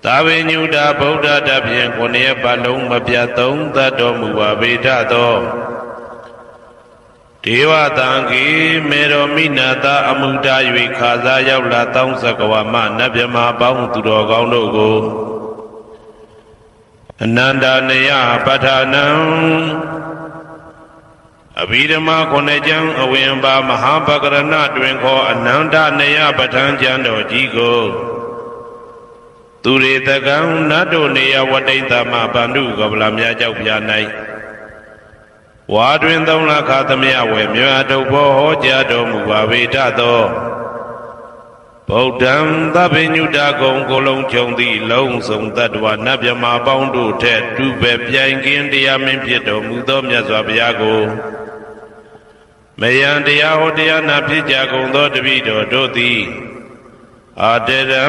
သာဝိညုတာဗုဒ္ဓတဖြင့်ကိုယ်ရဲ့ပတ်လုံးမပြတ်သုံးသတ်တော်မူပါပေတတ်သောဒေဝတံခေမေတော်မိနာတာအမှုတာ၍ခါစားရောက်လာတောင်းစကဝမနတ်မြမပေါင်းသူတော်ကောင်းတို့ကိုအနန္တနယပဋ္ဌာနံအဘိဓမ္မာခုနှစ်ကျမ်းအဝင်ပါမဟာပကရဏတွင်ခေါ်အနန္တနယပဋ္ဌာန်းကျမ်းတော်ကြီးကိုသူရေတကံနတ်တို့နေယဝတိတ္တမဗန္ဓုကဗလာမြတ်ကြောက်ပြ၌ဝါတွင်သုံးလခါသမယဝေမြတ်တုဘောဟောကြားတော်မူပါပေတတ်သောဗုဒ္ဓံသဗ္ဗညုတကုံကိုလုံးခြုံသည့်လုံးစုံတတ္တဝနတ်မြမပေါင်းတို့ထက်တူပဲပြိုင်ကင်းတရားမင်းဖြစ်တော်မူသောမြတ်စွာဘုရားကိုမယံတရားဟောတရားနာဖြစ်ကြကုန်သောတပည့်တော်တို့သည်အာတရံ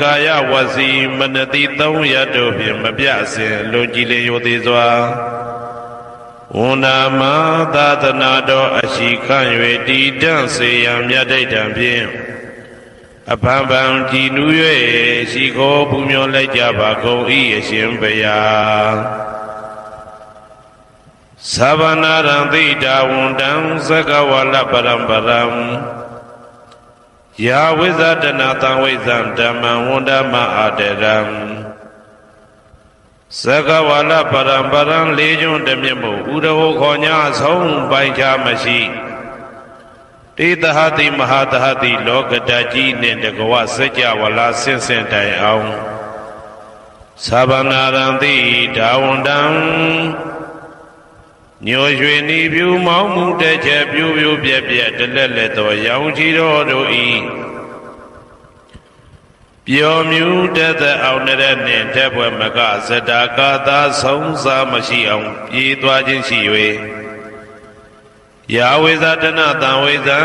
ကာယဝစီမနတိသုံးရတို့ဖြင့်မပြစဉ်လွန်ကြည်လင်ရိုသေစွာဝန္နာမသာသနာတော်အရှိခန့်၍တည်တံ့စေရန်မြတ်ဒိဋ္ဌံဖြင့်အဖန်ဖန်ကြည်နူး၍ရှိခိုးပူမျောလိုက်ကြပါကုန်၏အရှင်ဘုရားသဗ္ဗနာရံသိတာဝန္တံသကဝလပရံပရံယာဝိဇဒနာတံဝိဇံဓမ္မံဝန္ဒမအာတရံသကဝလပရံပရံလေးကျွန်းတမြတ်မို့ဥဒဟောခေါ်ညာဆုံးပိုင်ခြားမရှိတေတဟတိမဟာတဟတိလောကတကြီးနှင့်တကဝစัจ java လာဆင့်ဆင့်တိုင်အောင်သဗ္ဗနာရံတိဒါဝန္တံညိုရွှေနီဖြူမောင်းမှုတဲ့ချက်ပြိုးပြိုးပြက်ပြက်တလက်လက်သောရောင်ချီတော်တို့ဤပျော်မြူးတသက်အောင်တဲ့နှင့်တက်ပွဲမကဇတာကာသာဆုံးစားမရှိအောင်ပြေးသွားခြင်းရှိ၍ယာဝေဇတနာတံဝေဇံ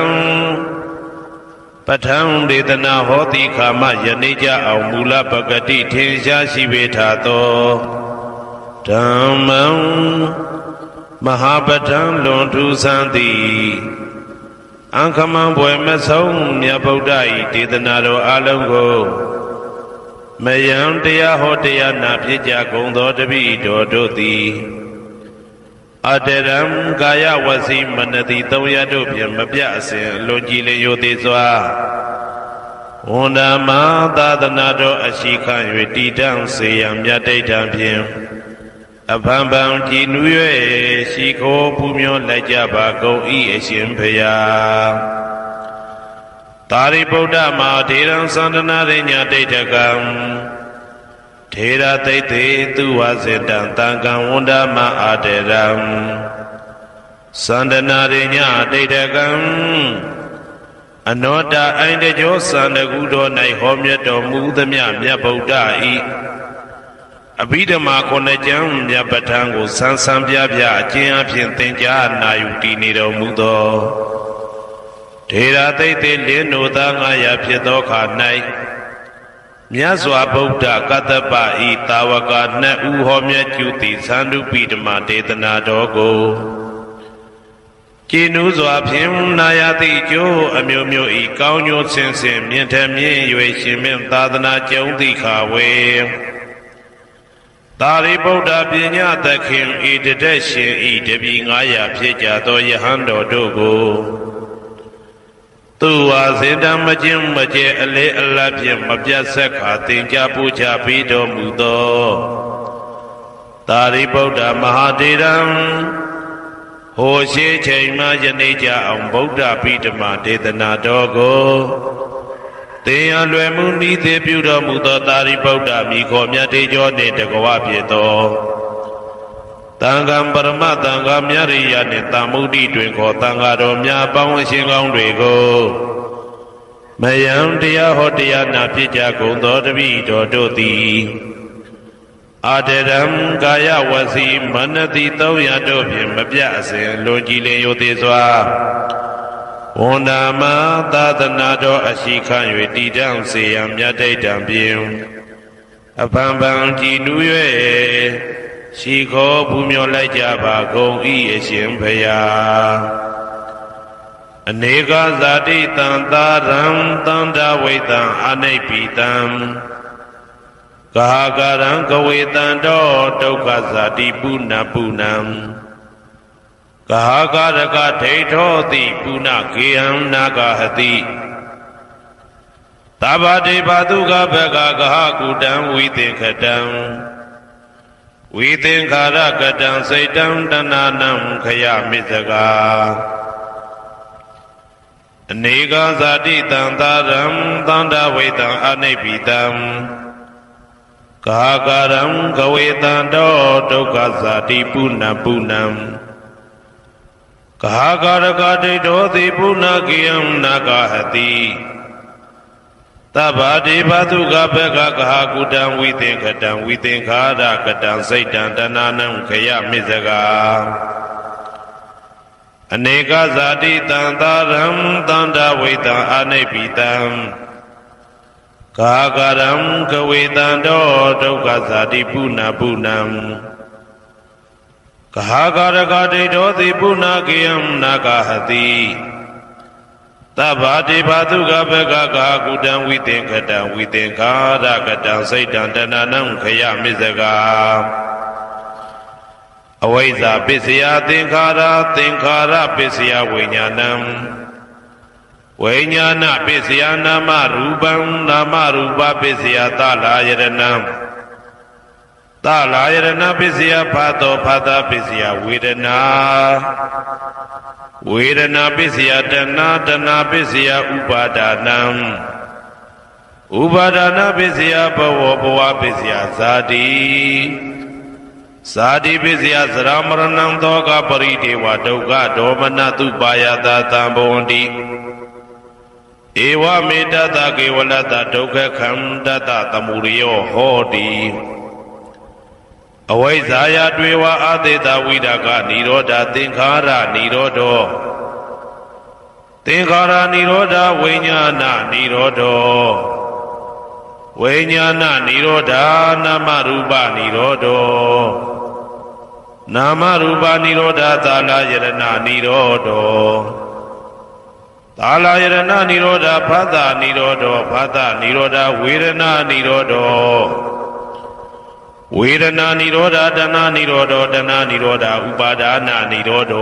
ပဋ္ဌံဒေသနာဟောတိခာမယနေ့ကြအောင်မူလပဂတိထင်ရှားရှိပေထာသောဓမ္မံမဟာပဋ္ဌံလွန်ထူးဆန်းသည်အံခမံဘွယ်မဆုံးမြတ်ဗုဒ္ဓ၏ဒေသနာတော်အလုံးကိုမယံတရားဟောတရားနာဖြစ်ကြကုန်သောတပည့်တော်တို့သည်အတရံကာယဝစီမနတိသုံးရတို့ဖြင့်မပြအစဉ်လွန်ကြည်လင်ရိုသေစွာဝန္ဒမသာသနာတော်အရှိခန့်၍တည်တံ့စေရန်မြတ်ဒိဋ္ဌံဖြင့်အဖန်ဖန်ကြည်နူး၍ရှိခိုးပူမျောလိုက်ကြပါကုန်၏အရှင်ဘုရားသာရိပုတ္တမဟာထေရံသန္တနာရိညာဒိဋ္ဌကံထေရသိတေသူဝစေတံတံကံဝန္ဒမအာတေရံသန္တနာရိညာဒိဋ္ဌကံအနောတအိုင်တကြောသန္တကုတော်၌ဟောမြတ်တော်မူသမျှမြတ်ဗုဒ္ဓ၏အဘိဓမ္မာခုနှစ်ကျမ်းမြတ်ပဋ္ဌာန်းကိုဆန်းဆန်းပြပြအကျဉ်းအဖြစ်သင်ကြားနာယူတည်နေတော်မူသောထေရသိတေလင်းတို့သား900ဖြစ်သောခါ၌မြတ်စွာဘုရားကတ္တပဤတာဝကနှစ်ဦးဟောမြတ်ကျူသည်သန္ဓုပိဓမ္မဒေသနာတော်ကိုကျင့်ဥစွာဖြင့်နာယတိကျိုးအမျိုးမျိုးဤကောင်းကျိုးဆင်းဆင်းမြင့်ထမြင့်၍ရှင်မြတ်သာသနာကျုံတိခါဝေသာရိပုတ္တပညာသခင်ဤတတက်ရှင်ဤတပည့်900ဖြစ်ကြသောယဟန်တော်တို့ကိုသူဝါစေတံမခြင်းမကျဲအလေအလတ်ဖြင့်မပြတ်ဆက်ခါသင်ကြားပူချပေးတော်မူသောသာရိပုတ္တမဟာထေရံဟိုရှိချိန်မှယနေ့ကြအောင်ဗုဒ္ဓပိဓမ္မာဒေသနာတော်ကိုသင်ရလွယ်မှုဤသေးပြုတော်မူသောသာရိပုတ္တမိခေါ်မြတ်တေကျော်နှင့်တကဝဖြစ်သောတန်ခါပရမတန်ခါမြရိယနှင့်တာမုဒ္ဒိတွင်ခေါ်တန်ခါတော်များပေါင်းအရှင်ကောင်းတွေကိုမယံတရားဟောတရားနာဖြစ်ကြကုန်သောတပည့်တော်တို့သည်အာတရံကာယဝစီမနတိသုံးရတို့ဖြင့်မပြအစဉ်လွန်ကြည်လင်ရိုသေစွာဝန္ဒမသာသနာတော်အရှိခန့်၍တည်တံ့စေရန်မြတ်ဒိဋ္ဌံဖြင့်အဖန်ဖန်ကြည်နူး၍ရှိခိုးပူမျောလိုက်ကြပါကုန်၏အရှင်ဘုရားအနေကဇာတိတံသာရံတန္တဝိတံအနိဗ္ဗိတံ กหาการังกเวตันโตทุกขสาติปุณปุนังกหาการกะเทโทติปุณเกหังนากหติตาบติปตุกะเบกะกหากุตังวิติขตังวิติขารกตังစိတ်တံတဏนังขยะมิสกาအနေကဇာတိတံသာရံသန္တာဝေတံအနိဗ္ဗိတံကာကရံကဝေတံတောဒုက္ခဇာတိပုဏ္ဏပုဏ္ဏံကာကရကတိတောတိပုဏ္ဏကိယံနာဂဟတိသဗ္ဗတိဘသုကဘကကဟာကုတံဝိသင်္ခတံဝိသင်္ခာရကတံစိတ်တံတဏနံခယမိစကာအနေကဇာတိတံသာရံသန္တာဝေတံအနိဗ္ဗိတံကာကရံကဝေတံတောဒုက္ခဇာတိပုဏ္ဏပုဏ္ဏံကာကရကတိတောတိပုဏ္ဏကိယံနာဂဟတိသဗ္ဗတိဘသုကဘကကာကုတံဝိသင်္ခတံဝိသင်္ခာရကတံစိတ်တံတဏနံခယမိစကာအဝိဇ္ဇာပစ္စယသင်္ခါရသင်္ခါရပစ္စယဝိညာဏံဝိညာဏပစ္စယနာမရူပံနာမရူပပစ္စယသလာယရဏံသလာယရဏပစ္စယဖာတောဖာတာပစ္စယဝေဒနာဝေဒနာပစ္စယတဏတဏပစ္စယဥပါဒနာဥပါဒနာပစ္စယဘဝဘဝပစ္စယဇာတိဇာတိပစ္စယသရမရဏံသောကပရိဒေဝဒုက္ခဒေါမနတုပါယတာသံဘဝန္တိဧဝမေတ္တကေဝလတ္တဒုက္ခခန္တတသမုရိယောဟောတိအဝိဇ္ဇာယတွေဝအာသေတဝိဒကနိရောဓသင်္ခါရနိရောဓောသင်္ခါရနိရောဓဝိညာဏနိရောဓောဝိညာဏနိရောဓနာမရူပနိရောဓောနာမရူပနိရောဓသာလယရဏနိရောဓောသာလယရဏနိရောဓဖသနိရောဓောဖသနိရောဓဝေဒနာနိရောဓောဝေဒနာနိရောဓတဏနိရောဓတဏနိရောဓဥပါဒနာနိရောဓ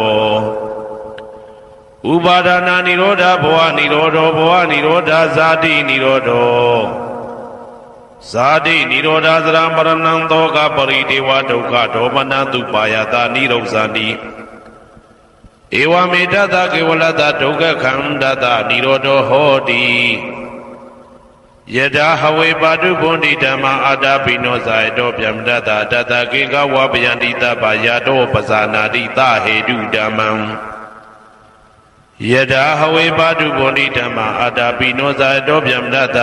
ဥပါဒနာနိရောဓဘဝနိရောဓဘဝနိရောဓဇာတိနိရောဓဇာတိနိရောဓသရမရဏံသောကပရိဒေဝဒုက္ခဒေါမနတုပါယတာနိရောဇာတိဧဝမေတ္တကေဝလတ္တဒုက္ခခန္တတနိရောဓဟောတိယထာဟဝေပါတုဘုန်တိဓမ္မအာတာပိနောဇာယတောဗျမတတတတကေကဝပယန္တိတပယတောပဇာနာတိသဟေတုဓမ္မံယထာဟဝေပါတုဘုန်တိဓမ္မအာတာပိနောဇာယတောဗျမတတ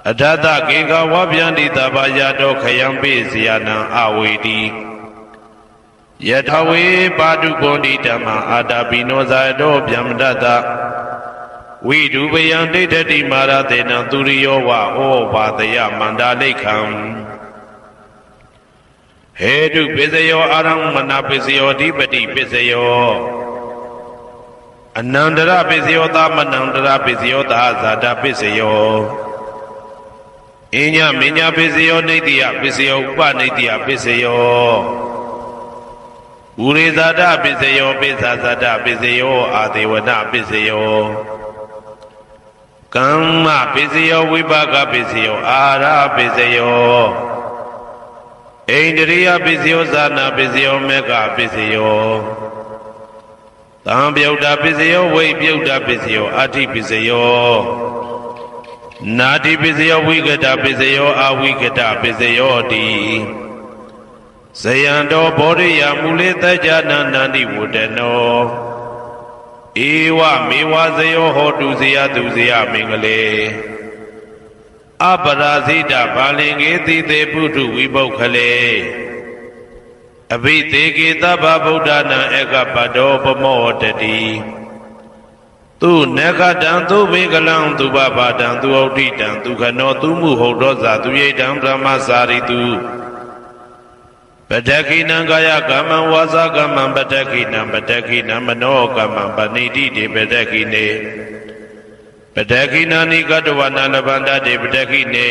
အထတကေကဝပယန္တိတပယတောခယံပိစီယနံအဝေတိယထာဝေပါတုဘုန်တိဓမ္မအာတာပိနောဇာယတောဗျမတတဝိဒုပယံဒိဋ္ဌတိမာရတေနံသူရိယောဝဩဘာတယမန္တာလိခံဟေတုပစ္စယောအာရမဏပစ္စယောဓိပတိပစ္စယောအနန္တရပစ္စယောသမနန္တရပစ္စယောသာဇာတပစ္စယောအညမညပစ္စယောနိတ္တိယပစ္စယောဥပနိတ္တိယပစ္စယောဥရိဇာတပစ္စယောပိစ္ဆာဇာတပစ္စယောအာဒေဝနပစ္စယောကမ္မပစ္စယောဝိပါကပစ္စယောအာဟာရပစ္စယောဣန္ဒြိယပစ္စယောဇာနာပစ္စယောမေဃပစ္စယောသံပြုတ်တာပစ္စယောဝိပြုတ်တာပစ္စယောအာတိပစ္စယောနာတိပစ္စယောဝိကတပစ္စယောအာဝိကတပစ္စယောတိဇယံတောဘောရိယမူလေတကြနာနန္တိဝတ္တနောဧဝမေဝဇယောဟောတုဇယသူဇယမင်္ဂလေအပရာဇိတဘာလင်္ကေတိတေပုထုဝိပုခ္ခလေအဘိသေကေသဗ္ဗဗုဒ္ဓနာဧကပတောပမောတတိသူနေကတံသူဘေကလံသူဘဘာတံသူဩဋ္ဌိတံသူခနောသူမှုဟုတ်သောဇာသူယေတံဗြဟ္မစာရိတုပတ္တခိနံကာယကမ္မံဝါစာကမ္မံပတ္တခိနံပတ္တခိနံမနောကမ္မံပဏိတိတေပတ္တခိနေပတ္တခိနာနိကတဝနာလဗန္တတေပတ္တခိနေ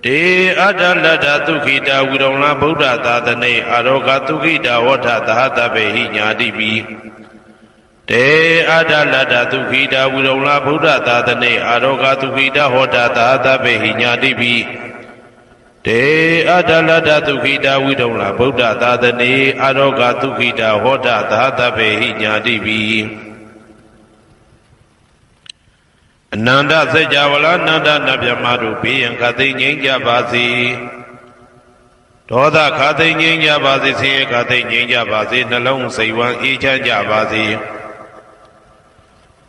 တေအတ္တလတ္တသုခိတာဝိရုံလဗုဒ္ဓသာသနေအာရောဂသုခိတာဝဋ္ဌသဟတပေဟိညာတိပိတေအတ္တလတ္တသုခိတာဝိရုံလဗုဒ္ဓသာသနေအာရောဂသုခိတာဟောတသဟတပေဟိညာတိပိတေအတ္တလတ္တသုခိတာဝိရုံလဗုဒ္ဓသာသနေအာရောဂသုခိတာဟောတသဟတပေဟိညာတိပိအနန္တစัจ java လာအနန္တနတ်မြတ်တို့ဘေးရန်ခတ်သိမ်းငြိမ်းကြပါစေဒေါသခတ်သိမ်းငြိမ်းကြပါစေဆင်းရဲခတ်သိမ်းငြိမ်းကြပါစေနှလုံးစိတ်ဝမ်းအေးချမ်းကြပါစေ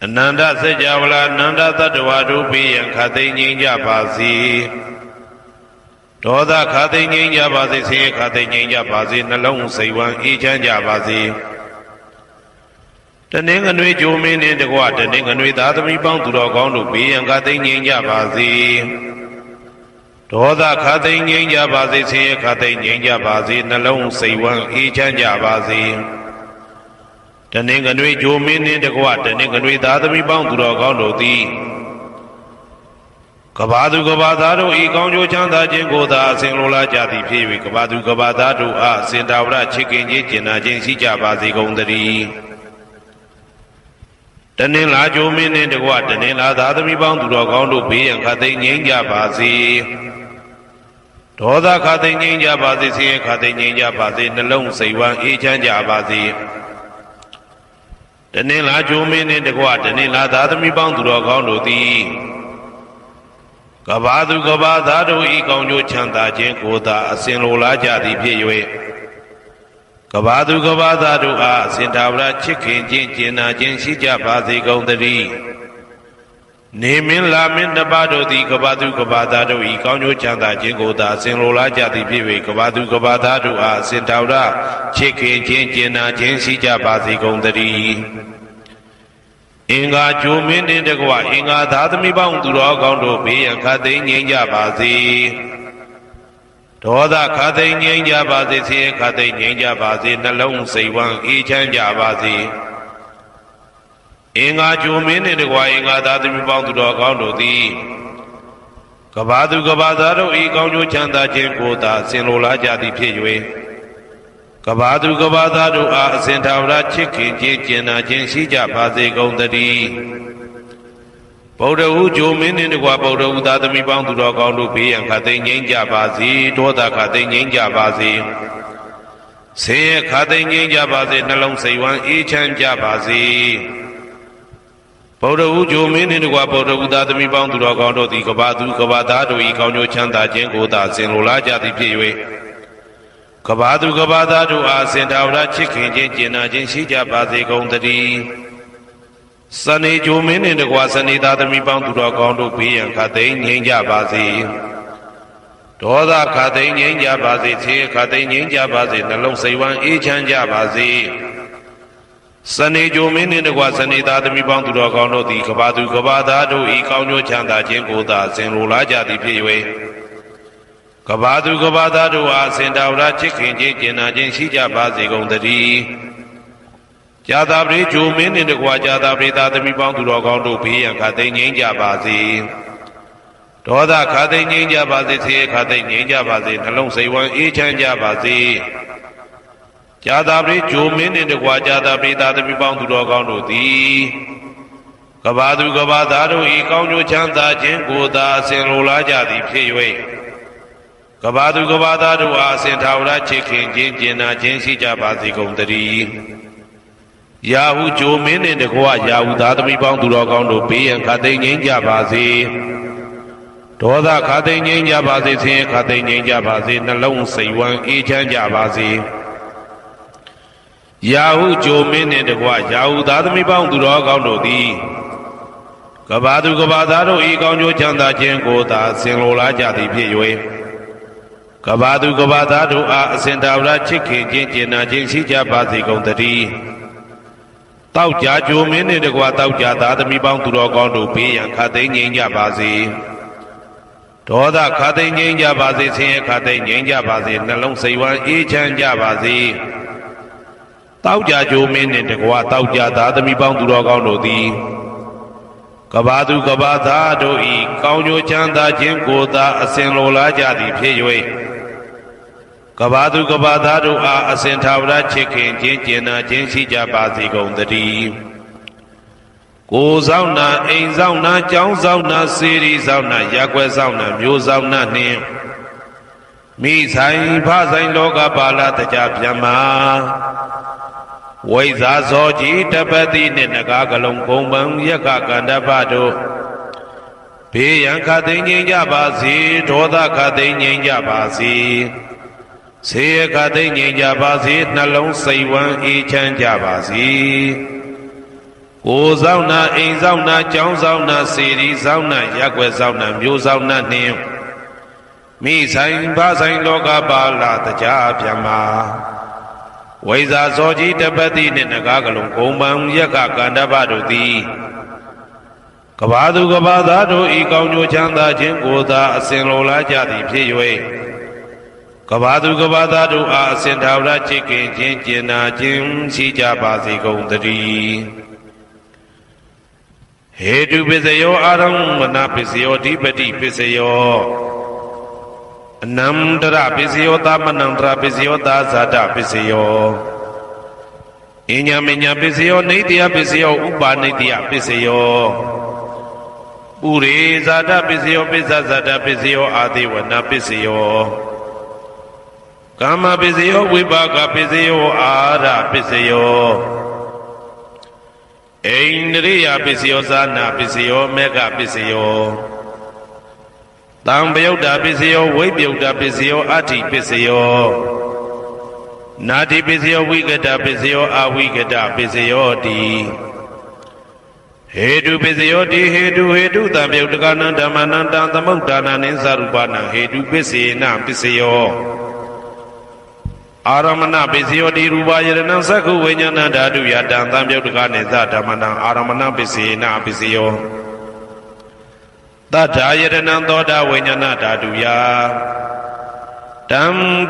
အနန္တစัจ java လာအနန္တတတ္တဝါတို့ဘေးရန်ခတ်သိမ်းငြိမ်းကြပါစေဒေါသခတ်သိမ်းငြိမ်းကြပါစေဆင်းရဲခတ်သိမ်းငြိမ်းကြပါစေနှလုံးစိတ်ဝမ်းအေးချမ်းကြပါစေတနင်္ဂနွေဂျိုမင်းနှင့်တကွတနင်္ဂနွေသားသမီးပေါင်းသူတော်ကောင်းတို့ဘေးရန်ခတ်သိမ်းငြိမ်းကြပါစေဒေါသခတ်သိမ်းငြိမ်းကြပါစေဆင်းရဲခတ်သိမ်းငြိမ်းကြပါစေနှလုံးစိတ်ဝမ်းအေးချမ်းကြပါစေတနင်္ဂနွေဂျိုမင်းနှင့်တကွတနင်္ဂနွေသားသမီးပေါင်းသူတော်ကောင်းတို့သည်ကဘာသူကဘာသားတို့ဤကောင်းကျိုးချမ်းသာခြင်းကိုသာအစဉ်လိုလားကြသည်ဖြစ်၍ကဘာသူကဘာသားတို့အားအစဉ်တာဝရချစ်ခင်ခြင်းကျင်နာခြင်းရှိကြပါစေကုန်သတည်းတနင်္လာဂျိုမင်းနှင့်တကွတနင်္လာသားသမီးပေါင်းသူတော်ကောင်းတို့ဘေးရန်ခတ်သိမ်းငြိမ်းကြပါစေဒေါသခတ်သိမ်းငြိမ်းကြပါစေဆင်းရဲခတ်သိမ်းငြိမ်းကြပါစေနှလုံးစိတ်ဝမ်းအေးချမ်းကြပါစေတနင်္လာဂျိုမင်းနှင့်တကွတနင်္လာသားသမီးပေါင်းသူတော်ကောင်းတို့သည်ကဘာသူကဘာသားတို့ဤကောင်းကျိုးချမ်းသာခြင်းကိုသာအစဉ်လိုလားကြသည်ဖြစ်၍ကဘာသူကဘာသားတို့အားအစဉ်တာဝရချစ်ခင်ခြင်းကျင်နာခြင်းရှိကြပါစေကုန်သတည်းနေမင်းလာမင်းတပါးတို့သည်ကဘာသူကဘာသားတို့ဤကောင်းကျိုးချမ်းသာခြင်းကိုသာအစဉ်လိုလားကြသည်ဖြစ်၍ကဘာသူကဘာသားတို့အားအစဉ်တာဝရချစ်ခင်ခြင်းကျင်နာခြင်းရှိကြပါစေကုန်သတည်းအင်္ဂါဂျိုမင်းနှင့်တကွအင်္ဂါသားသမီးပေါင်းသူတော်ကောင်းတို့ဘေးရန်ခတ်သိမ်းငြိမ်းကြပါစေဒေါသခတ်သိမ်းငြိမ်းကြပါစေဆင်းရဲခတ်သိမ်းငြိမ်းကြပါစေနှလုံးစိတ်ဝမ်းအေးချမ်းကြပါစေအင်္ဂါဂျိုမင်းနှင့်တကွအင်္ဂါသားသမီးပေါင်းသူတော်ကောင်းတို့သည်ကဘာသူကဘာသားတို့ဤကောင်းကျိုးချမ်းသာခြင်းကိုသာဆင်လိုလားကြသည်ဖြစ်၍ကဘာသူကဘာသားတို့အားအစဉ်ထာဝရချစ်ခင်ခြင်းကျင်နာခြင်းရှိကြပါစေကုန်သတည်းဗုဒ္ဓဟူဂျိုမင်းနှင့်တကွဗုဒ္ဓဟူသားသမီးပေါင်းသူတော်ကောင်းတို့ဘေးရန်ခတ်သိမ်းငြိမ်းကြပါစေဒေါသခတ်သိမ်းငြိမ်းကြပါစေဆင်းရဲခတ်သိမ်းငြိမ်းကြပါစေနှလုံးစိတ်ဝမ်းအေးချမ်းကြပါစေဗုဒ္ဓဟူဂျိုမင်းနှင့်တကွဗုဒ္ဓဟူသားသမီးပေါင်းသူတော်ကောင်းတို့သည်ကဘာသူကဘာသားတို့ဤကောင်းကျိုးချမ်းသာခြင်းကိုသာဆင်လိုလားကြသည်ဖြစ်၍ကဘာသူကဘာသားတို့အားစင်တာဝရချစ်ခင်ခြင်းကျင်နာခြင်းရှိကြပါစေကုန်သတည်းစနေဂျိုမင်းနှင့်တကွစနေသားသမီးပေါင်းသူတော်ကောင်းတို့ဘေးရန်ခတ်သိမ်းငြိမ်းကြပါစေဒေါသခတ်သိမ်းငြိမ်းကြပါစေဆင်းရဲခတ်သိမ်းငြိမ်းကြပါစေနှလုံးစိတ်ဝမ်းအေးချမ်းကြပါစေစနေဂျိုမင်းနှင့်တကွစနေသားသမီးပေါင်းသူတော်ကောင်းတို့သည်ကဘာသူကဘာသားတို့ဤကောင်းကျိုးချမ်းသာခြင်းကိုသာဆင်လိုလားကြသည်ဖြစ်၍ကဘာသူကဘာသားတို့အားစင်တာဝရချစ်ခင်ခြင်းကျင်နာခြင်းရှိကြပါစေကုန်သတည်းဇာတာပရိဂျိုမင်းနှင့်တကွာဇာတာပရိသားသမီးပေါင်းသူတော်ကောင်းတို့ဘေးရန်ခတ်သိမ်းငြိမ်းကြပါစေဒေါသခတ်သိမ်းငြိမ်းကြပါစေဆင်းရဲခတ်သိမ်းငြိမ်းကြပါစေနှလုံးစိတ်ဝမ်းအေးချမ်းကြပါစေဇာတာပရိဂျိုမင်းနှင့်တကွာဇာတာပရိသားသမီးပေါင်းသူတော်ကောင်းတို့သည်ကဘာသူကဘာသားတို့ဤကောင်းကျိုးချမ်းသာခြင်းကိုသာအစဉ်လိုလားကြသည်ဖြစ်၍ကဘာသူကဘာသားတို့အားအစဉ်ထာဝရချစ်ခင်ခြင်းကျင်နာခြင်းရှိကြပါစေကုန်သတည်းယာဟုဂျိုမင်းနှင့်တကွယာဟုသားသမီးပေါင်းသူတော်ကောင်းတို့ဘေးရန်ခတ်သိမ်းငြိမ်းကြပါစေဒေါသခတ်သိမ်းငြိမ်းကြပါစေဆင်းရဲခတ်သိမ်းငြိမ်းကြပါစေနှလုံးစိတ်ဝမ်းအေးချမ်းကြပါစေယာဟုဂျိုမင်းနှင့်တကွယာဟုသားသမီးပေါင်းသူတော်ကောင်းတို့သည်ကဘာသူကဘာသားတို့ဤကောင်းကျိုးချမ်းသာခြင်းကိုသာဆင်လိုလားကြသည်ဖြစ်၍ကဘာသူကဘာသားတို့အားအစဉ်တာဝရချစ်ခင်ခြင်းကျင်နာခြင်းရှိကြပါစေကုန်သတည်းတောက်ကြဂျိုမင်းနှင့်တကွတောက်ကြသားသမီးပေါင်းသူတော်ကောင်းတို့ဘေးရန်ခတ်သိမ်းငြိမ်းကြပါစေဒေါသခတ်သိမ်းငြိမ်းကြပါစေဆင်းရဲခတ်သိမ်းငြိမ်းကြပါစေနှလုံးစိတ်ဝမ်းအေးချမ်းကြပါစေတောက်ကြဂျိုမင်းနှင့်တကွတောက်ကြသားသမီးပေါင်းသူတော်ကောင်းတို့သည်က ကဘာသူကဘာသားတို့ဤကောင်းကျိုးချမ်းသာခြင်းကိုသာအစဉ်လိုလားကြသည်ဖြစ်၍ကဘာသူကဘာသားတို့အားအစဉ်ထာဝရချစ်ခင်ခြင်းကျင်နာခြင်းရှိကြပါစေကုန်သတည်းကိုယ်ဆောင်နာအိမ်ဆောင်နာကျောင်းဆောင်နာစေရီဆောင်နာရက်ွယ်ဆောင်နာမျိုးဆောင်နာနှင့်မိဆိုင်ဖဆိုင်လောကပါဠတကြဗျမ္မာဝိဇာဇောကြီးတပတိနှင့်နဂါကလုံးကုံပံယက္ခကန္တပတို့ဘေးရန်ခတ်သိမ်းငြိမ်းကြပါစေဒေါသခတ်သိမ်းငြိမ်းကြပါစေဆေးခတ်သိမ်းငြိမ်းကြပါစေနှလုံးစိတ်ဝမ်းအေးချမ်းကြပါစေကိုယ်ဆောင်နာအိမ်ဆောင်နာကျောင်းဆောင်နာစေရီဆောင်နာရက်ွယ်ဆောင်နာမျိုးဆောင်နာနှင့်မိဆိုင်ဖဆိုင်လောကပါဠတကြဗျမ္မာဝိဇာဇောကြီးတပတိနှင့်နဂါကလုံးဂုံပံယက္ခကန္တပတို့သည်ကဘာသူကဘာသားတို့ဤကောင်းကျိုးချမ်းသာခြင်းကိုသာအစဉ်လိုလားကြသည်ဖြစ်၍ကဘာသူကဘာသားတို့အားအစဉ်ထာဝရချစ်ခင်ခြင်းကျင်နာခြင်းရှိကြပါစေကုန်သတည်းဟေတုပစ္စယောအာရမဏပစ္စယောဓိပတိပစ္စယောအနန္တရပစ္စယောသမနန္တရပစ္စယောသာဇာတပစ္စယောအညမညပစ္စယောနေတယပစ္စယောဥပါနေတယပစ္စယောဥရေဇာတပစ္စယောပိစ္ဆဇာတပစ္စယောအာသေဝနာပစ္စယောကာမပစ္စယောဝိပါကပစ္စယောအာရပစ္စယောအိန္ဒြိယပစ္စယောဇာနာပစ္စယောမေဃပစ္စယောတံပယုတ်တာပစ္စယောဝိပယုတ်တာပစ္စယောအဋ္ဌိပစ္စယောနာတိပစ္စယောဝိကတပစ္စယောအဝိကတပစ္စယောတိဟေတုပစ္စယောတိဟေတုတံပယုတ်တကနံဓမ္မနံတံသမုဒ္ဒါနံနိသရူပနံဟေတုပစ္စေနပစ္စယောအာရမဏပစ္စယောတိရူပယရဏံသက္ခုဝိညာဏဓာတုယတံသံပယုတ်တကနိသဓမ္မနံအာရမဏပစ္စေနပစ္စယောတထာယတနံသောတာဝိညာဏဓာတုယတံ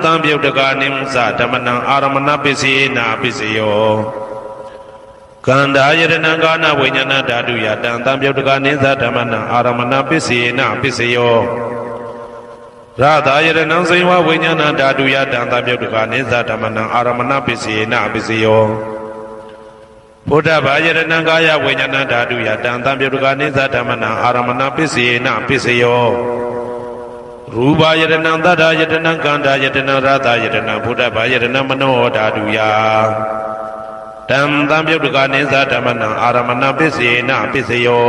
သံပယုတ်တကနိသဓမ္မနံအာရမဏပစ္စေနပစ္စယောကန္ဓာယတနံကာနဝိညာဏဓာတုယတံသံပယုတ်တကနိသဓမ္မနံအာရမဏပစ္စေနပစ္စယောရတာယတနံဇိဝဝိညာဏဓာတုယတံသံပယုတ်တကနိသဓမ္မနံအာရမဏပစ္စေနပစ္စယောဘုဒ္ဓဘာယတနံကာယဝိညာဏဓာတုယတံသံပယုတ်တကနိသဓမ္မနံအာရမဏပစ္စေနပစ္စယောရူပယတနံသတ္တယတနံကန္ဓာယတနံရတာယတနံဘုဒ္ဓဘာယတနံမနောဓာတုယတံသံပယုတ်တကနိသဓမ္မနံအာရမဏပစ္စေနပစ္စယော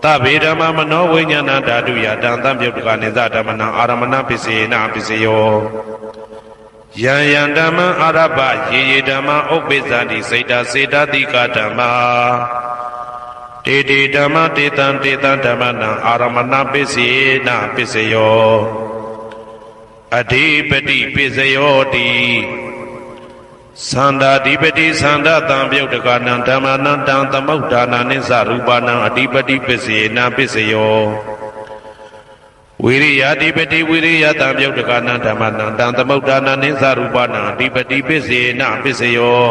သဗ္ဗေဓမ္မမနောဝိညာဏဓာတုယတံသံပယုတ်တကနိသဓမ္မနံအာရမဏပစ္စေနပစ္စယောယံယံဓမ္မအာရပယေယေဓမ္မဥပ္ပိသန္တိစေတစေတတိကဓမ္မာတေတေဓမ္မတေတံဓမ္မနံအာရမဏပစ္စေနပစ္စယောအဓိပတိပစ္စယောတိသန္တာဓိပတိသန္တာတံပယုတ်တကနံဓမ္မနံတံသမုဒ္ဒါနာနိသရူပနံအဓိပတိပစ္စေနပစ္စယောဝိရိယဓိပတိဝိရိယတံပယုတ်တကနံဓမ္မနံတံသမုဒ္ဒါနာနိသရူပနံအဓိပတိပစ္စေနပစ္စယော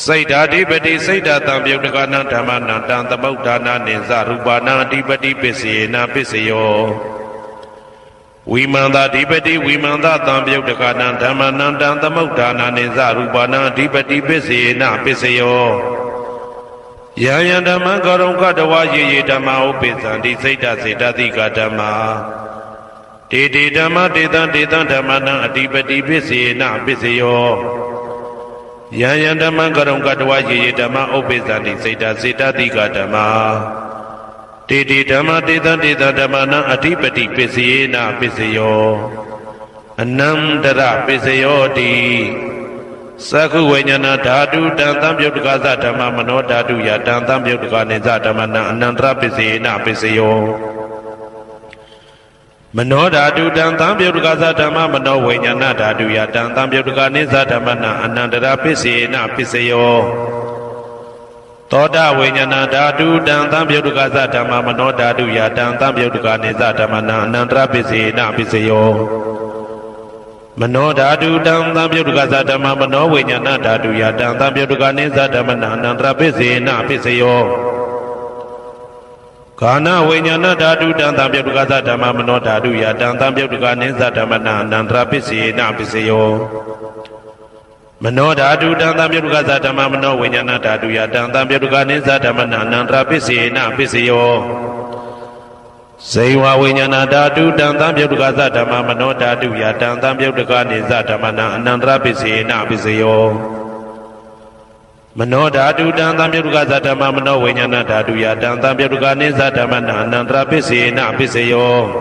စိတ်ဓာဓိပတိစိတ်ဓာတံပယုတ်တကနံဓမ္မနံတံသမုဒ္ဒါနာနိသရူပနံအဓိပတိပစ္စေနပစ္စယောဝိမန္တဓိပတိဝိမန္တတံပယုတ်တကနံဓမ္မနံတံသမုဒ္ဒါနာနိသရူပနံအဓိပတိပစ္စေနပစ္စယောယံယံဓမ္မံကရုံကတဝယေယေဓမ္မဥပ္ပိသန္တိစိတ်တစေတသိကဓမ္မာတေတေဓမ္မတေတံဓမ္မနံအဓိပတိပစ္စေနပစ္စယောယံယံဓမ္မံကရုံကတဝယေယေဓမ္မဥပ္ပိသန္တိစိတ်တစေတသိကဓမ္မာတေတေဓမ္မတေတံဓမ္မနံအဓိပတိပစ္စေနပစ္စယောအနန္တရပစ္စယောတိသက္ခုဝိညာဏဓာတုတံသံပယုတ်တကသဓမ္မမနောဓာတုယတံသံပယုတ်တကနိသဓမ္မနံအနန္တရပစ္စေနပစ္စယောမနောဓာတုတံသံပယုတ်တကသဓမ္မမနောဝိညာဏဓာတုယတံသံပယုတ်တကနိသဓမ္မနံအနန္တရပစ္စေနပစ္စယောသောတာဝိညာဏဓာတုတံသံပယုတ်တကသဓမ္မမနောဓာတုယတံသံပယုတ်တကနိသဓမ္မနံအနန္တရပစ္စေနပစ္စယောမနောဓာတုတံသံပယုတ်တကသဓမ္မမနောဝိညာဏဓာတုယတံသံပယုတ်တကနိသဓမ္မနံအနန္တရပစ္စေနပစ္စယော Kana Vinyana Dadu Dantam Yadukasa Dhamma Mano Dadu Yadantam Yaduka Ninsa Dhamana Nandra Pisi Napisayo Mano Dadu Dantam Yadukasa Dhamma Mano Vinyana Dadu Yadantam Yaduka Ninsa Dhamana Nandra Pisi Napisayo Seiwa Vinyana Dadu Dantam Yadukasa Dhamma Mano Dadu Yadantam Yaduka Ninsa Dhamana Nandra Pisi Napisayo Mano Dadu Dantam Yaduka Dhamma Mano Vinyana Dadu Yadantam Yaduka Ninsa Dhamana Nandra Pisi Napisayo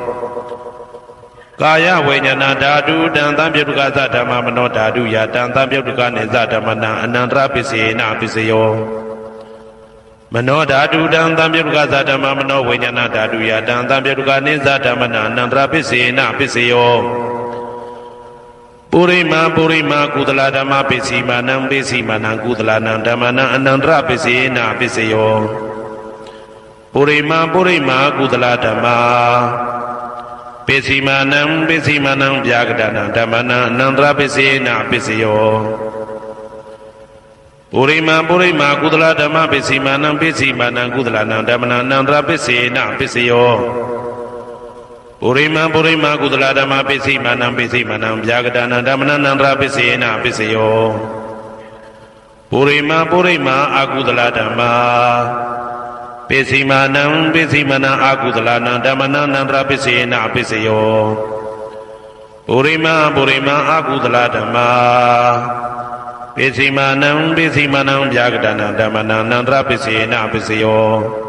Kaya Vinyana Dadu Dantam Yaduka Dhamma Mano Dadu Yadantam Yaduka Ninsa Dhamana Nandra Pisi Napisayo Mano Dadu Dantam Yaduka Dhamma Mano Vinyana Dadu Yadantam Yaduka Ninsa Dhamana Nandra Pisi Napisayo Purima Kudala Dhamma Pisi Manam Kudala Nandamana Anandra Pisi Napisayo Purima Kudala Dhamma Pisi Manam Jagadana Dhamana Anandra Pisi Napisayo Purima Kudala Dhamma Pisi Manam Kudala Nandamana Anandra Pisi Napisayo Purima Kudala Dhamma Pisi Manam Jagadana Dhamana Nandra Pisi Napisayo Purima Akudala Dhamma Pisi Manam Akudala Dhamana Nandra Pisi Napisayo Purima Akudala Dhamma Pisi Manam Jagadana Dhamana Nandra Pisi Napisayo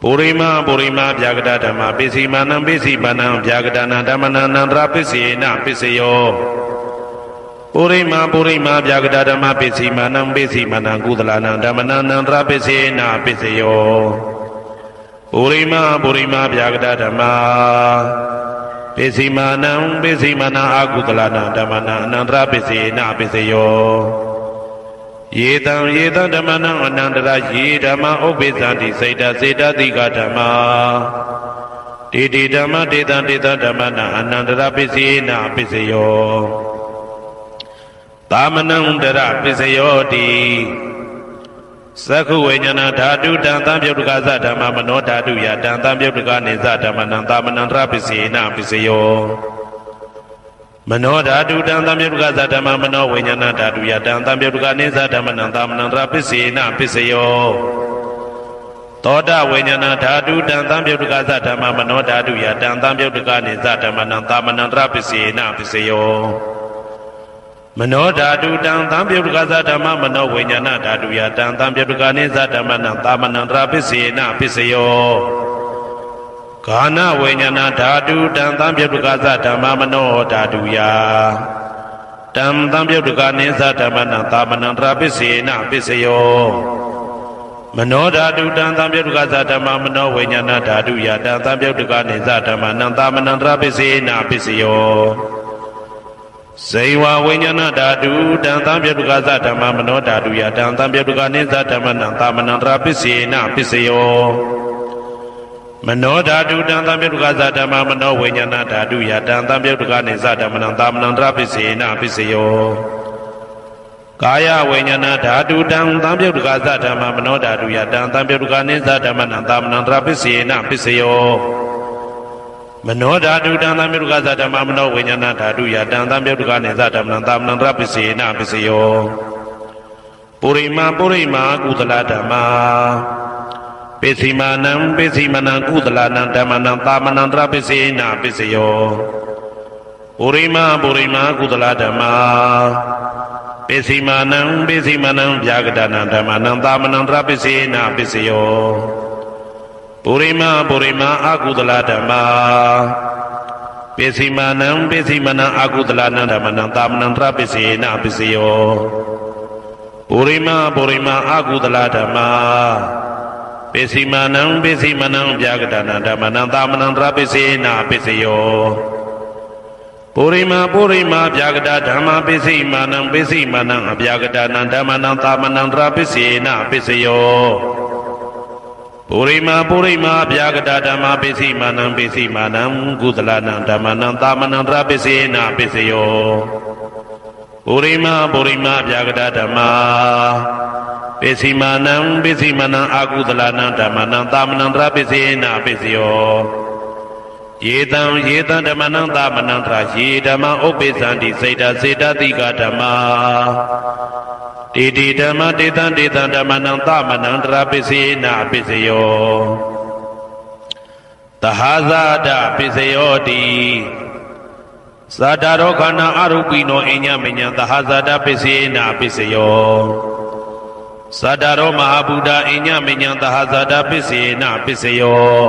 Purima Jagada Dhamma Pisi Manam Jagadana Dhamana Nandra Pisi Napisayo Purima Jagada Dhamma Pisi Manam Kudala Nandamana Nandra Pisi Napisayo Purima Jagada Dhamma Pisi Manam Akudala Nandamana Nandra Pisi Napisayo Yetam Dhammanam Anandara Ye Dhamma Obizanti Seda Dika Dhamma Didi Dhamma Dita Dhammana Anandara Pisi Napisayo Dhamanam Dara Pisayo Di Sakhu Vinyana Dadu Dantam Yaduka Dhamma Mano Dadu Yadantam Yaduka Ninsa Dhammanam Dhamanandra Pisi Napisayo Mano Dadu Dantam Yaduka Dhamma Mano Vinyana Dadu Yadantam Yaduka Ninsa Dhammanam Dhamanandra Pisi Napisayo Toda Vinyana Dadu Dantam Yaduka Dhamma Mano Dadu Yadantam Yaduka Ninsa Dhammanam Dhamanandra Pisi Napisayo Mano Dadu Dantam Yaduka Dhamma Mano Vinyana Dadu Yadantam Yaduka Ninsa Dhammanam Dhamanandra Pisi Napisayo Kana Vinyana Dadu Dantam Yaduka Dhamma Mano Dadu Dantam Yaduka Ninsa Dhammanam Dhamanandra Pisi Napisayo Mano Dadu Dantam Yaduka Dhamma Mano Vinyana Dadu Dantam Yaduka Ninsa Dhammanam Dhamanandra Pisi Napisayo Seiwa Vinyana Dadu Dantam Yaduka Dhamma Mano Dadu Dantam Yaduka Ninsa Dhammanam Dhamanandra Pisi Napisayo Mano Dadu Dantam Yaduka Dhamma Mano Vinyana Dadu Dantam Yaduka Ninsa Dhammanam Dhamanandra Pisi Napisayo Kaya Vinyana Dadu Dantam Yaduka Dhamma Mano Dadu Dantam Yaduka Ninsa Dhammanam Dhamanandra Pisi Napisayo Mano Dadu Dantam Yaduka Dhamma Mano Vinyana Dadu Dantam Yaduka Ninsa Dhammanam Dhamanandra Pisi Napisayo Purima Kudala Dhamma Pisi Manam Kudala Nandamana Dhamanandra Pisi Napisayo Purima Kudala Dhamma Pisi Manam Jagadana Dhamana Dhamanandra Pisi Napisayo Purima Akudala Dhamma Pisi Manam Akudala Nandamana Dhamanandra Pisi Napisayo Purima Akudala Dhamma Pisi Manam Jagadana Dhamana Dhamanandra Pisi Napisayo Purima Jagada Dhamma Pisi Manam Jagadana Dhamana Dhamanandra Pisi Napisayo Purima Jagada Dhamma Pisi Manam Kudala Nandamana Dhamanandra Pisi Napisayo Purima Jagada Dhamma ပိစီမာနံပိစီမနံအာကုသလနံဓမ္မနံသာမနံတရပိစေနာပိစယောယေတံဓမ္မနံသာမနံတရယေဓမ္မဥပ္ပိသန္တိစေတစေတတိကဓမ္မာတေတိဓမ္မတေတံဓမ္မနံသာမနံတရပိစေနာပိစယောသဟာဇာတပိစယောတိသာတရောခန္ဓာအရူပိနောအညမညံသဟာဇာတပိစေနာပိစယောသတ္တရောမဟာဗုဒ္ဓအညမညံသဟာဇာတပိစေနပိစယော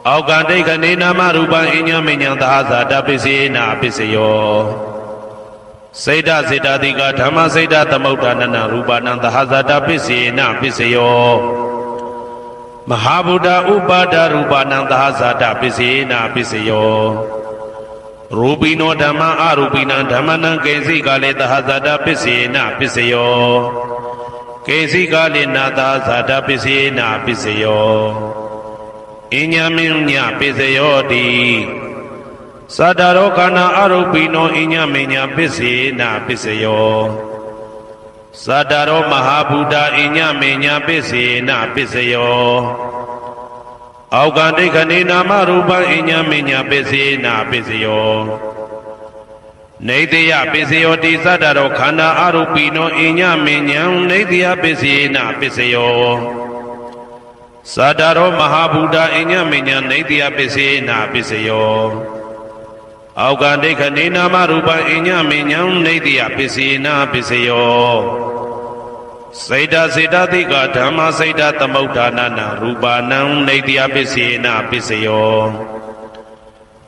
အောက်ကဒိဋ္ဌနေနာမရူပံအညမညံသဟာဇာတပိစေနပိစယောစေတစေတတိကဓမ္မစေတသမုဋ္ဌာနနရူပနံသဟာဇာတပိစေနပိစယောမဟာဗုဒ္ဓဥပါဒရူပနံသဟာဇာတပိစေနပိစယောရူပိနောဓမ္မအရူပိနံဓမ္မနံကေစီကလေသဟာဇာတပိစေနပိစယောကေစီကလေနာသာဇာတပိစေနာပိစယောအညမင်းညပိစယောတိသတ္တရောခန္ဓာအရူပိနောအညမင်းညပိစေနာပိစယောသတ္တရောမဟာဗုဒ္ဓအညမင်းညပိစေနာပိစယောအောက်ကဒိဋ္ဌနေနာမရူပံအညမင်းညပိစေနာပိစယောနေတယပိစယောတိသတ္တရောခန္ဓာအရူပိနောအညမဉ္ဇံနေတယပိစေနပိစယောသတ္တရောမဟာဗုဒ္ဓအညမဉ္ဇံနေတယပိစေနပိစယောအောက်ကဒိဋ္ဌနေနာမရူပံအညမဉ္ဇံနေတယပိစေနပိစယောစေတစေတတိကဓမ္မစေတသမုဋ္ဌာနနရူပနံနေတယပိစေနပိစယော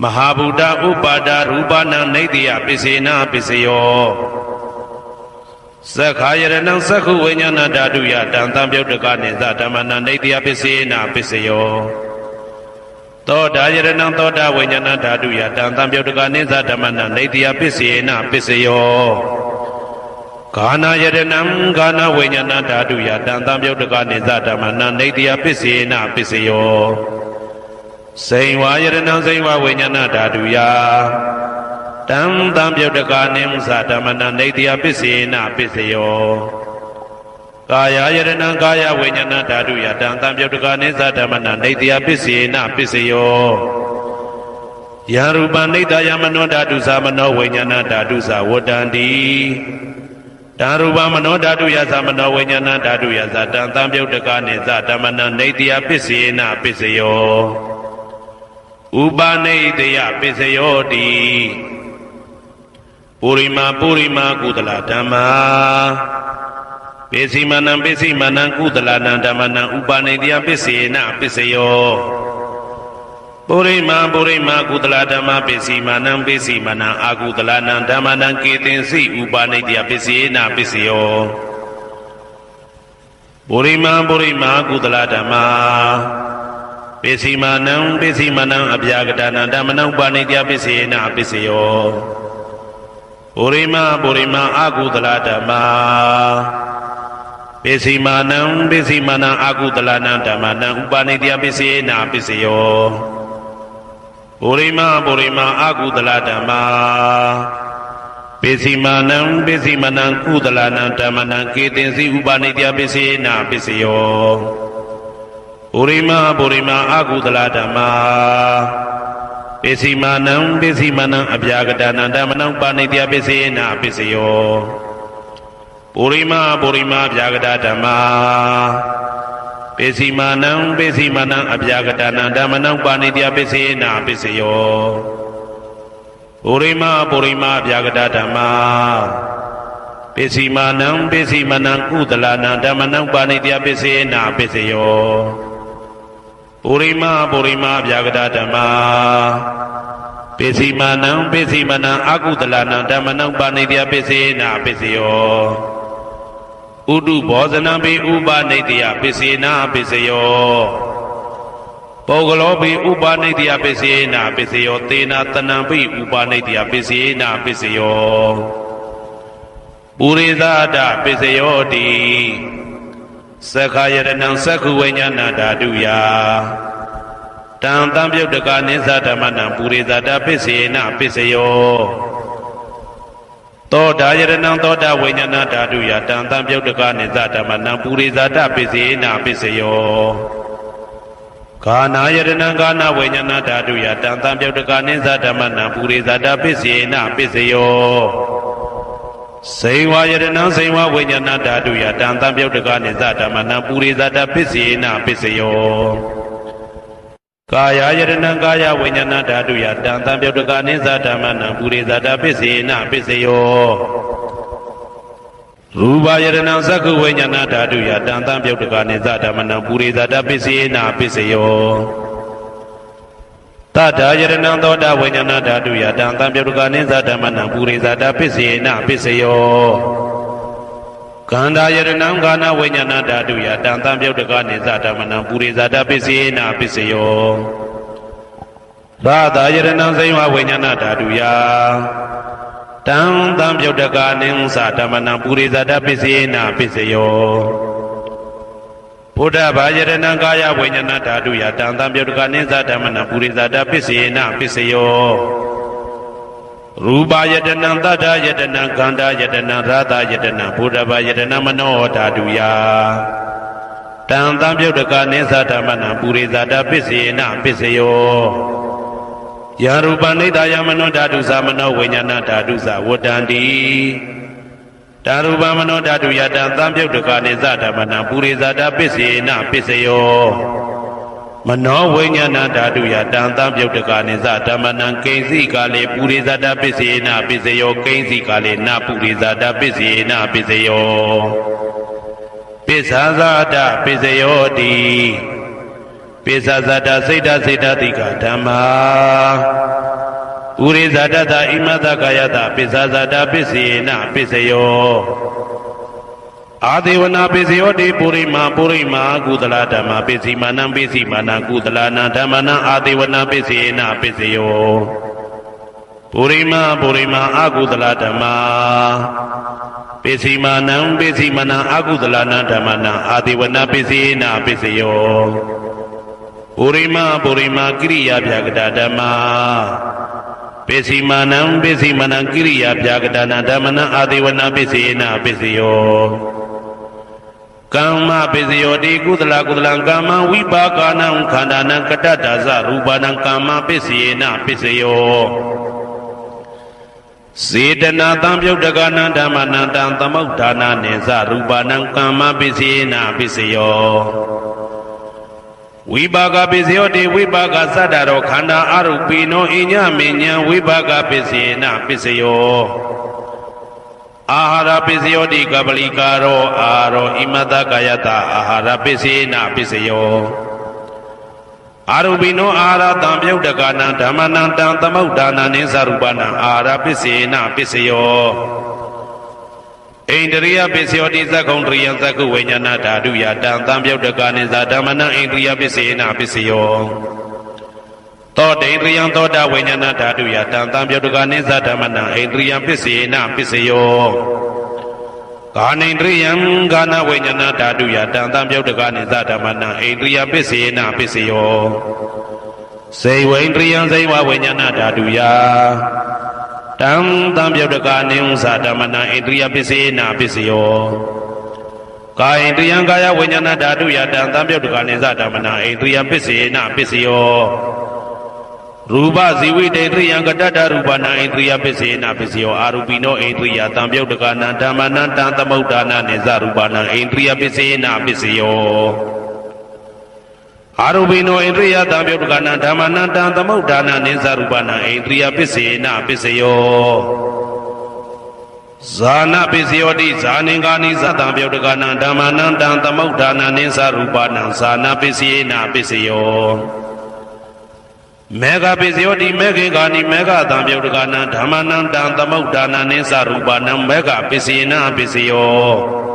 မဟာဗုဒ္ဓဥပါဒရူပနံနေတယပိစေနပိစယောသက္ခာယရဏံသက္ခုဝိညာဏဓာတုယတံတံပြုတ်တကနိသဓမ္မနံနေတယပိစေနပိစယောသောတာယရဏံသောတာဝိညာဏဓာတုယတံတံပြုတ်တကနိသဓမ္မနံနေတယပိစေနပိစယောဂာနာယရဏံဂာနာဝိညာဏဓာတုယတံတံပြုတ်တကနိသဓမ္မနံနေတယပိစေနပိစယောစိန်ဝါယရဏံစိန်ဝါဝိညာဏဓာတုယတံတံပြုတ်တကနိသဓမ္မနံနေတယပိစေနပိစယောကာယယရဏံကာယဝိညာဏဓာတုယတံတံပြုတ်တကနိသဓမ္မနံနေတယပိစေနပိစယောယံရူပံနေတယမနောဓာတုသမနောဝိညာဏဓာတုသဝတ္တန္တိတံရူပမနောဓာတုယသမနောဝိညာဏဓာတုယသတံတံပြုတ်တကနိသဓမ္မနံနေတယပိစေနပိစယောဥပါနေတယပိစယောတိပုရိမာကုသလဓမ္မာပိစီမနံကုသလနံဓမ္မနံဥပါနေတယပိစေနပိစယောပုရိမာကုသလဓမ္မာပိစီမနံအာကုသလနံဓမ္မနံကေတင်စီဥပါနေတယပိစေနပိစယောပုရိမာကုသလဓမ္မာပိစီမနံအဗျာကတနံဓမ္မနံဥပါနေတယပိစေနပိစယောပုရိမာအာကုသလဓမ္မာပိစီမနံအာကုသလနံဓမ္မနံဥပါနေတယပိစေနပိစယောပုရိမာအာကုသလဓမ္မာပိစီမနံကုသလနံဓမ္မနံကေတင်စီဥပါနေတယပိစေနပိစယောပုရိမာအာကုသလဓမ္မာပိစီမနံအဗျာကတနံဓမ္မနံပါဏိတယပိစေနပိစယောပုရိမာအဗျာကတဓမ္မာပိစီမနံအဗျာကတနံဓမ္မနံပါဏိတယပိစေနပိစယောပုရိမာအဗျာကတဓမ္မာပိစီမနံကုသလနံဓမ္မနံပါဏိတယပိစေနပိစယောပုရိမာဗျာကတဓမ္မာပိစီမနံအာကုသလနံဓမ္မနံပါဏိတယပိစေနပိစယောဥဒုဘောဇနံပိဥပါနေတယပိစေနပိစယောပုဂ္ဂလောပိဥပါနေတယပိစေနပိစယောသေနတနံပိဥပါနေတယပိစေနပိစယောပုရိသဒပိစယောတိသက္ခာယရဏံသက္ခုဝိညာဏဓာတုယတံတံပြုတ်တကနိသဓမ္မနံပုရိသဒပိစေနပိစယော သောတာယရဏံသောတာဝိညာဏဓာတုယတံတံပြုတ်တကနိသဓမ္မနံပုရိဇာတပစ္စေနပစ္စယောကာနာယရဏံကာနာဝိညာဏဓာတုယတံတံပြုတ်တကနိသဓမ္မနံပုရိဇာတပစ္စေနပစ္စယောစေဝယရဏံစေဝဝိညာဏဓာတုယတံတံပြုတ်တကနိသဓမ္မနံပုရိဇာတပစ္စေနပစ္စယောကာယယရဏံကာယဝိညာဏဓာတုယတံတံပြုတ်တကနိသဓမ္မနံပုရိဇာတပစ္စေနပစ္စယောရူပယရဏံသက္ကုဝိညာဏဓာတုယတံတံပြုတ်တကနိသဓမ္မနံပုရိဇာတပစ္စေနပစ္စယောတတ္ထာယရဏံသောတာဝိညာဏဓာတုယတံတံပြုတ်တကနိသဓမ္မနံပုရိဇာတပစ္စေနပစ္စယောကန္တာယရဏံကာနဝိညာဏဓာတုယတံတံပြုတ်တကနိသဓမ္မနံပုရိဇာတပစ္စေနပစ္စယောရာသယရဏံစေဝဝိညာဏဓာတုယတံတံပြုတ်တကနိသဓမ္မနံပုရိဇာတပစ္စေနပစ္စယောဘုဒ္ဓဘာယရဏံကာယဝိညာဏဓာတုယတံတံပြုတ်တကနိသဓမ္မနံပုရိဇာတပစ္စေနပစ္စယောရူပယတနံတတ္တယတနံခန္ဓာယတနံရာသယတနံဘုဒ္ဓဘာယတနံမနောဓာတုယတံတံပြုတ်တကနိသဓမ္မနံပုရိဇာတပစ္စေနပစ္စယောယာရူပနိဒာယမနောဓာတုသမနောဝိညာဏဓာတုသဝတ္တန္တိဓာရူပမနောဓာတုယတံတံပြုတ်တကနိသဓမ္မနံပုရိဇာတပစ္စေနပစ္စယောမနောဝိညာဏဓာတုယတံတံပြုတ်တကနိသဓမ္မနံကိဉ္စီကာလေပုရိဇာတပစ္စေနပစ္စယောကိဉ္စီကာလေနပုရိဇာတပစ္စေနပစ္စယောပစ္ဆာဇာတပစ္စယောတိပိစ္ဆာဇာတစိတ်တစိတ်တတိကဓမ္မာဥရိဇာတတဣမတကာယတပိစ္ဆာဇာတပစ္စေနပစ္စယောအာဒေဝနာပိစယောတိပုရိမာကုသလဓမ္မပိစီမာနံပိစီမာနံကုသလနာဓမ္မနံအာဒေဝနာပိစေနပိစယောပုရိမာအကုသလဓမ္မပိစီမာနံပိစီမာနံအကုသလနာဓမ္မနံအာဒေဝနာပိစေနပိစယောပုရိမာကိရိယာဗျာကတဓမ္မပိစီမာနံကိရိယာဗျာကတနာဓမ္မနံအာဒေဝနာပိစေနပိစယောကမ္မပိစယောတိကုသလကမ္မဝိပါကနံခန္ဓာနံကတ္တဒါဇရူပနံကမ္မပိစေနပိစယောစေတနာတံပြုတ်တကနံဓမ္မနံတံသမုဋ္ဌာနာနိသရူပနံကမ္မပိစေနပိစယောဝိပါကပိစယောတိဝိပါကသတ္တရောခန္ဓာအရူပိနောအညမဉ္ဇံဝိပါကပိစေနပိစယောအာဟာရပိစယောတိကပလိကာရောအာရောဣမတကာယတအာဟာရပိစေနပိစယောအာရူပိနောအာဟာရတံပြုတ်တကနံဓမ္မနံတံသမုဋ္ဌာနာနိသရူပနံအာဟာရပိစေနပိစယောဣန္ဒရိယပိစယောတိသက္ကုံတရိယသက္ကုဝိညာဏဓာတုယတံတံပြုတ်တကနိသဓမ္မနံဣန္ဒရိယပိစေနပိစယောသောတေန္ဒရိယသောတာဝိညာဏဓာတုယတံတံပြုတ်တကနိသဓမ္မနံဣန္ဒရိယပိစေနပိစယောကာနိန္ဒရိယကာနဝိညာဏဓာတုယတံတံပြုတ်တကနိသဓမ္မနံဣန္ဒရိယပိစေနပိစယောစေဝိန္ဒရိယစေဝဝိညာဏဓာတုယတံတံပြုတ်တကနိသဓမ္မနံဣန္ဒရိယပိစေနပိစယောကာယိန္ဒရိယကာယဝိညာဏဓာတုယတံတံပြုတ်တကနိသဓမ္မနံဣန္ဒရိယပိစေနပိစယောရူပဇီဝိတေတရိယံကတ္တရူပနံဣန္ဒရိယပိစေနပိစယောအာရူပိနောဣန္ဒရိယတံပြုတ်တကနံဓမ္မနံတံသမုဋ္ဌာနာနိသရူပနံဣန္ဒရိယပိစေနပိစယောအာရူပိနောဣန္ဒရိယတံပြုတ်တကနံဓမ္မနံတံသမုဋ္ဌာနာနိသရူပနံဣန္ဒရိယပိစေနပိစယောဇာနာပိစယောတိဇာနင်္ဂာနိသတံပြုတ်တကနံဓမ္မနံတံသမုဋ္ဌာနာနိသရူပနံဇာနာပိစေနပိစယောမေဃပိစယောတိမေခေကာနိမေဃတံပြုတ်တကနံဓမ္မနံတံသမုဋ္ဌာနာနိသရူပနံမေဃပိစေနပိစယော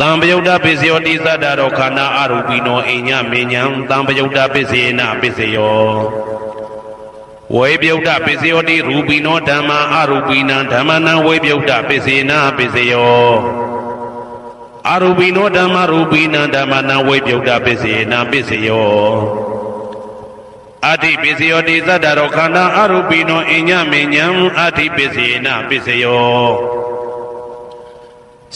တံပယုတ်တပိစယောတိသတ္တရောခန္ဓာအရူပိနောအိညမေညံတံပယုတ်တပိစေနပိစယောဝေပယုတ်တပိစယောတိရူပိနောဓမ္မာအရူပိနံဓမ္မနံဝေပယုတ်တပိစေနပိစယောအရူပိနောဓမ္မရူပိနံဓမ္မနံဝေပယုတ်တပိစေနပိစယော အာတိပစ္စယောတိသတ္တရောခန္ဓာအရူပိနောအညမေညံအာတိပစ္စေနပစ္စယော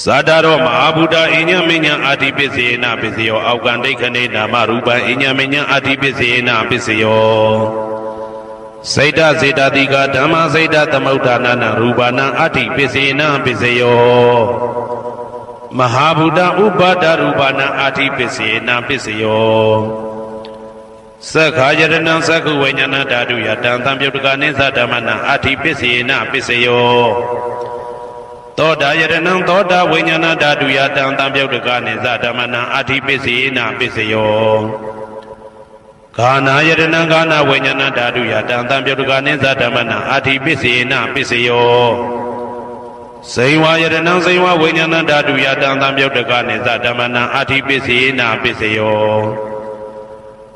သတ္တရောမဟာဗုဒ္ဓအညမေညံအာတိပစ္စေနပစ္စယောအောက်ကံဒိဋ္ဌိနေနာမရူပံအညမေညံအာတိပစ္စေနပစ္စယောစေတစေတတိကဓမ္မစေတသမုဋ္ဌာနာရူပနာအာတိပစ္စေနပစ္စယောမဟာဗုဒ္ဓဥပါဒရူပနာအာတိပစ္စေနပစ္စယောသက္ခာယတနံသက္ခုဝိညာဏဓာတုယတံသံပြုတ်တကနိသဓမ္မနာအာတိပစ္စေနပစ္စယောသောတာယတနံသောတာဝိညာဏဓာတုယတံသံပြုတ်တကနိသဓမ္မနာအာတိပစ္စေနပစ္စယောဂာနာယတနံဂာနာဝိညာဏဓာတုယတံသံပြုတ်တကနိသဓမ္မနာအာတိပစ္စေနပစ္စယောဇိဝယတနံဇိဝဝိညာဏဓာတုယတံသံပြုတ်တကနိသဓမ္မနာအာတိပစ္စေနပစ္စယော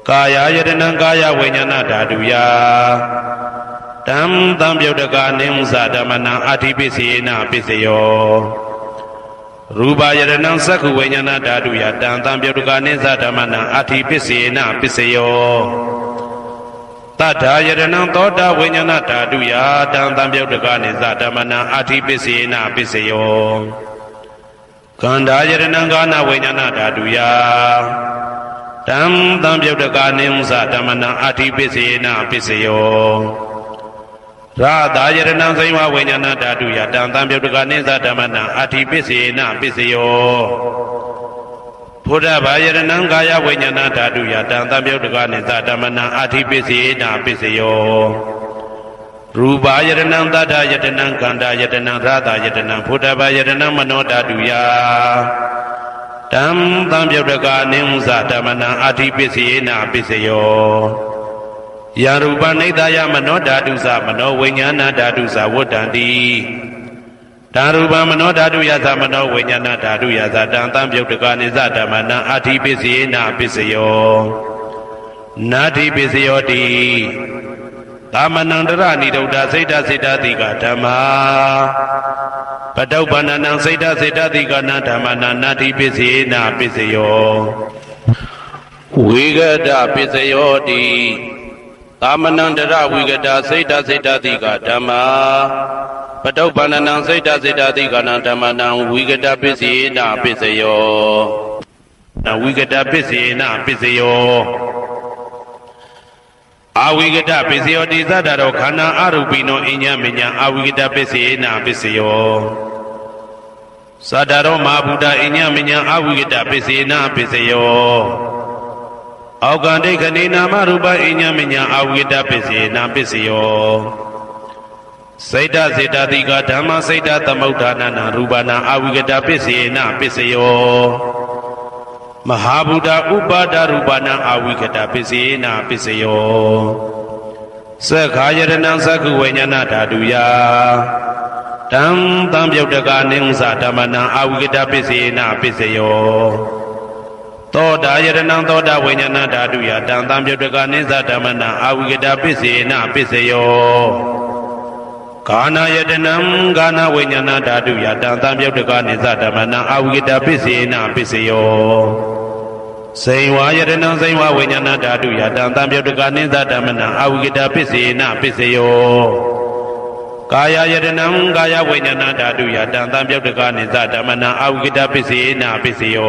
ကာယယတနံကာယဝိညာဏဓာတုယတံသံပြုတ်တကနိသဓမ္မနာအာတိပစ္စေနပစ္စယောရူပယတနံသက္ခုဝိညာဏဓာတုယတံသံပြုတ်တကနိသဓမ္မနာအာတိပစ္စေနပစ္စယောတတ္ထာယတနံသောတာဝိညာဏဓာတုယတံသံပြုတ်တကနိသဓမ္မနာအာတိပစ္စေနပစ္စယောကန္ဓာယတနံကာနဝိညာဏဓာတုယတံသံပြုတ်တကနိသဓမ္မနာအာတိပစ္စေနပစ္စယောရာသာယတနံဇိဝဝိညာဏဓာတုယတံသံပြုတ်တကနိသဓမ္မနာအာတိပစ္စေနပစ္စယောဘုဒ္ဓဘာယတနံကာယဝိညာဏဓာတုယတံသံပြုတ်တကနိသဓမ္မနာအာတိပစ္စေနပစ္စယောရူပယတနံသတ္တယတနံခန္ဓာယတနံရာသာယတနံဘုဒ္ဓဘာယတနံမနောဓာတုယတံသံပြုတ်တကနိသဓမ္မနာအာတိပစ္စေနပစ္စယောယရူပနိဒာယမနောဓာတုသမနောဝိညာဏဓာတုသဝတ္တံတိဓာရူပမနောဓာတုယသမနောဝိညာဏဓာတုယသတံသံပြုတ်တကနိသဓမ္မနာအာတိပစ္စေနပစ္စယောနာတိပစ္စယောတိသမနန္တရဏိဒုဒ္ဓစိတ်တစိတ္တတိကဓမ္မာပတုပ္ပန္နံစိတ်တစိတ္တတိကနာဓမ္မနာနာတိပစ္စေနပစ္စယောဝိဂဒပစ္စယောတိသမနန္တရဝိဂဒစိတ်တစိတ္တတိကဓမ္မာပတုပ္ပန္နံစိတ်တစိတ္တတိကနာဓမ္မနံဝိဂဒပစ္စေနပစ္စယောနဝိဂဒပစ္စေနပစ္စယောအာဝိကတပစ္စယောတိသတ္တရောခန္ဓာအရူပိနောအညမညအာဝိကတပစ္စေနပစ္စယောသတ္တရောမဟာဗုဒ္ဓအညမညအာဝိကတပစ္စေနပစ္စယောအောက်ကံဒိဋ္ဌိနေနာမရူပအညမညအာဝိကတပစ္စေနပစ္စယောစေတစေတတိကဓမ္မစေတသမုဋ္ဌာနာရူပနာအာဝိကတပစ္စေနပစ္စယောမဟာဗုဒ္ဓဥပါဒရူပနာအာဝိကတပစ္စေနပစ္စယောသက္ခာယတနံသက္ခုဝိညာဏဓာတုယတံသံပြုတ်တကနိသဓမ္မနာအာဝိကတပစ္စေနပစ္စယောသောတာယတနံသောတာဝိညာဏဓာတုယတံသံပြုတ်တကနိသဓမ္မနာအာဝိကတပစ္စေနပစ္စယောဂာနာယတနံဂာနာဝိညာဏဓာတုယတံသံပြုတ်တကနိသဓမ္မနာအာဝိကတပစ္စေနပစ္စယောဇိဝယတနံဇိဝဝိညာဏဓာတုယတံသံပြုတ်တကနိသဓမ္မနာအာဝိကတပစ္စေနပစ္စယောကာယယတနံကာယဝိညာဏဓာတုယတံသံပြုတ်တကနိသဓမ္မနာအာဝိကတပစ္စေနပစ္စယော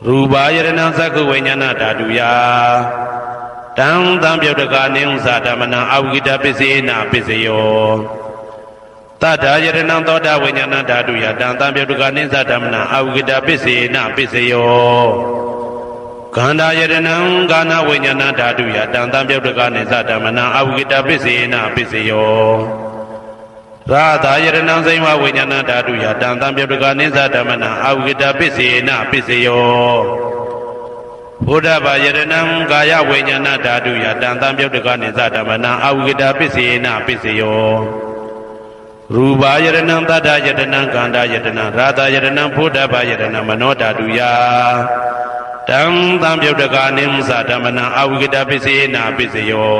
ရူပယတနံသက္ခုဝိညာဏဓာတုယတံသံပြုတ်တကနိသဓမ္မနာအာဝိကတပစ္စေနပစ္စယောတတ္ထာယတနံသောတာဝိညာဏဓာတုယတံသံပြုတ်တကနိသဓမ္မနာအာဝိကတပစ္စေနပစ္စယောခန္ဓာယတနံကာနဝိညာဏဓာတုယတံသံပြုတ်တကနိသဓမ္မနာအာဝိကတပစ္စေနပစ္စယောရာသာယတနံဇိဝဝိညာဏဓာတုယတံသံပြုတ်တကနိသဓမ္မနာအာဝိကတပစ္စေနပစ္စယောဘုဒ္ဓဘာယတနံကာယဝိညာဏဓာတုယတံသံပြုတ်တကနိသဓမ္မနာအာဝိကတပစ္စေနပစ္စယောရူပယတနံတတ္ထယတနံခန္ဓာယတနံရာသာယတနံဘုဒ္ဓဘာယတနံမနောဓာတုယတံသံပြုတ်တကနိသဓမ္မနာအာဝိကတပစ္စေနပစ္စယော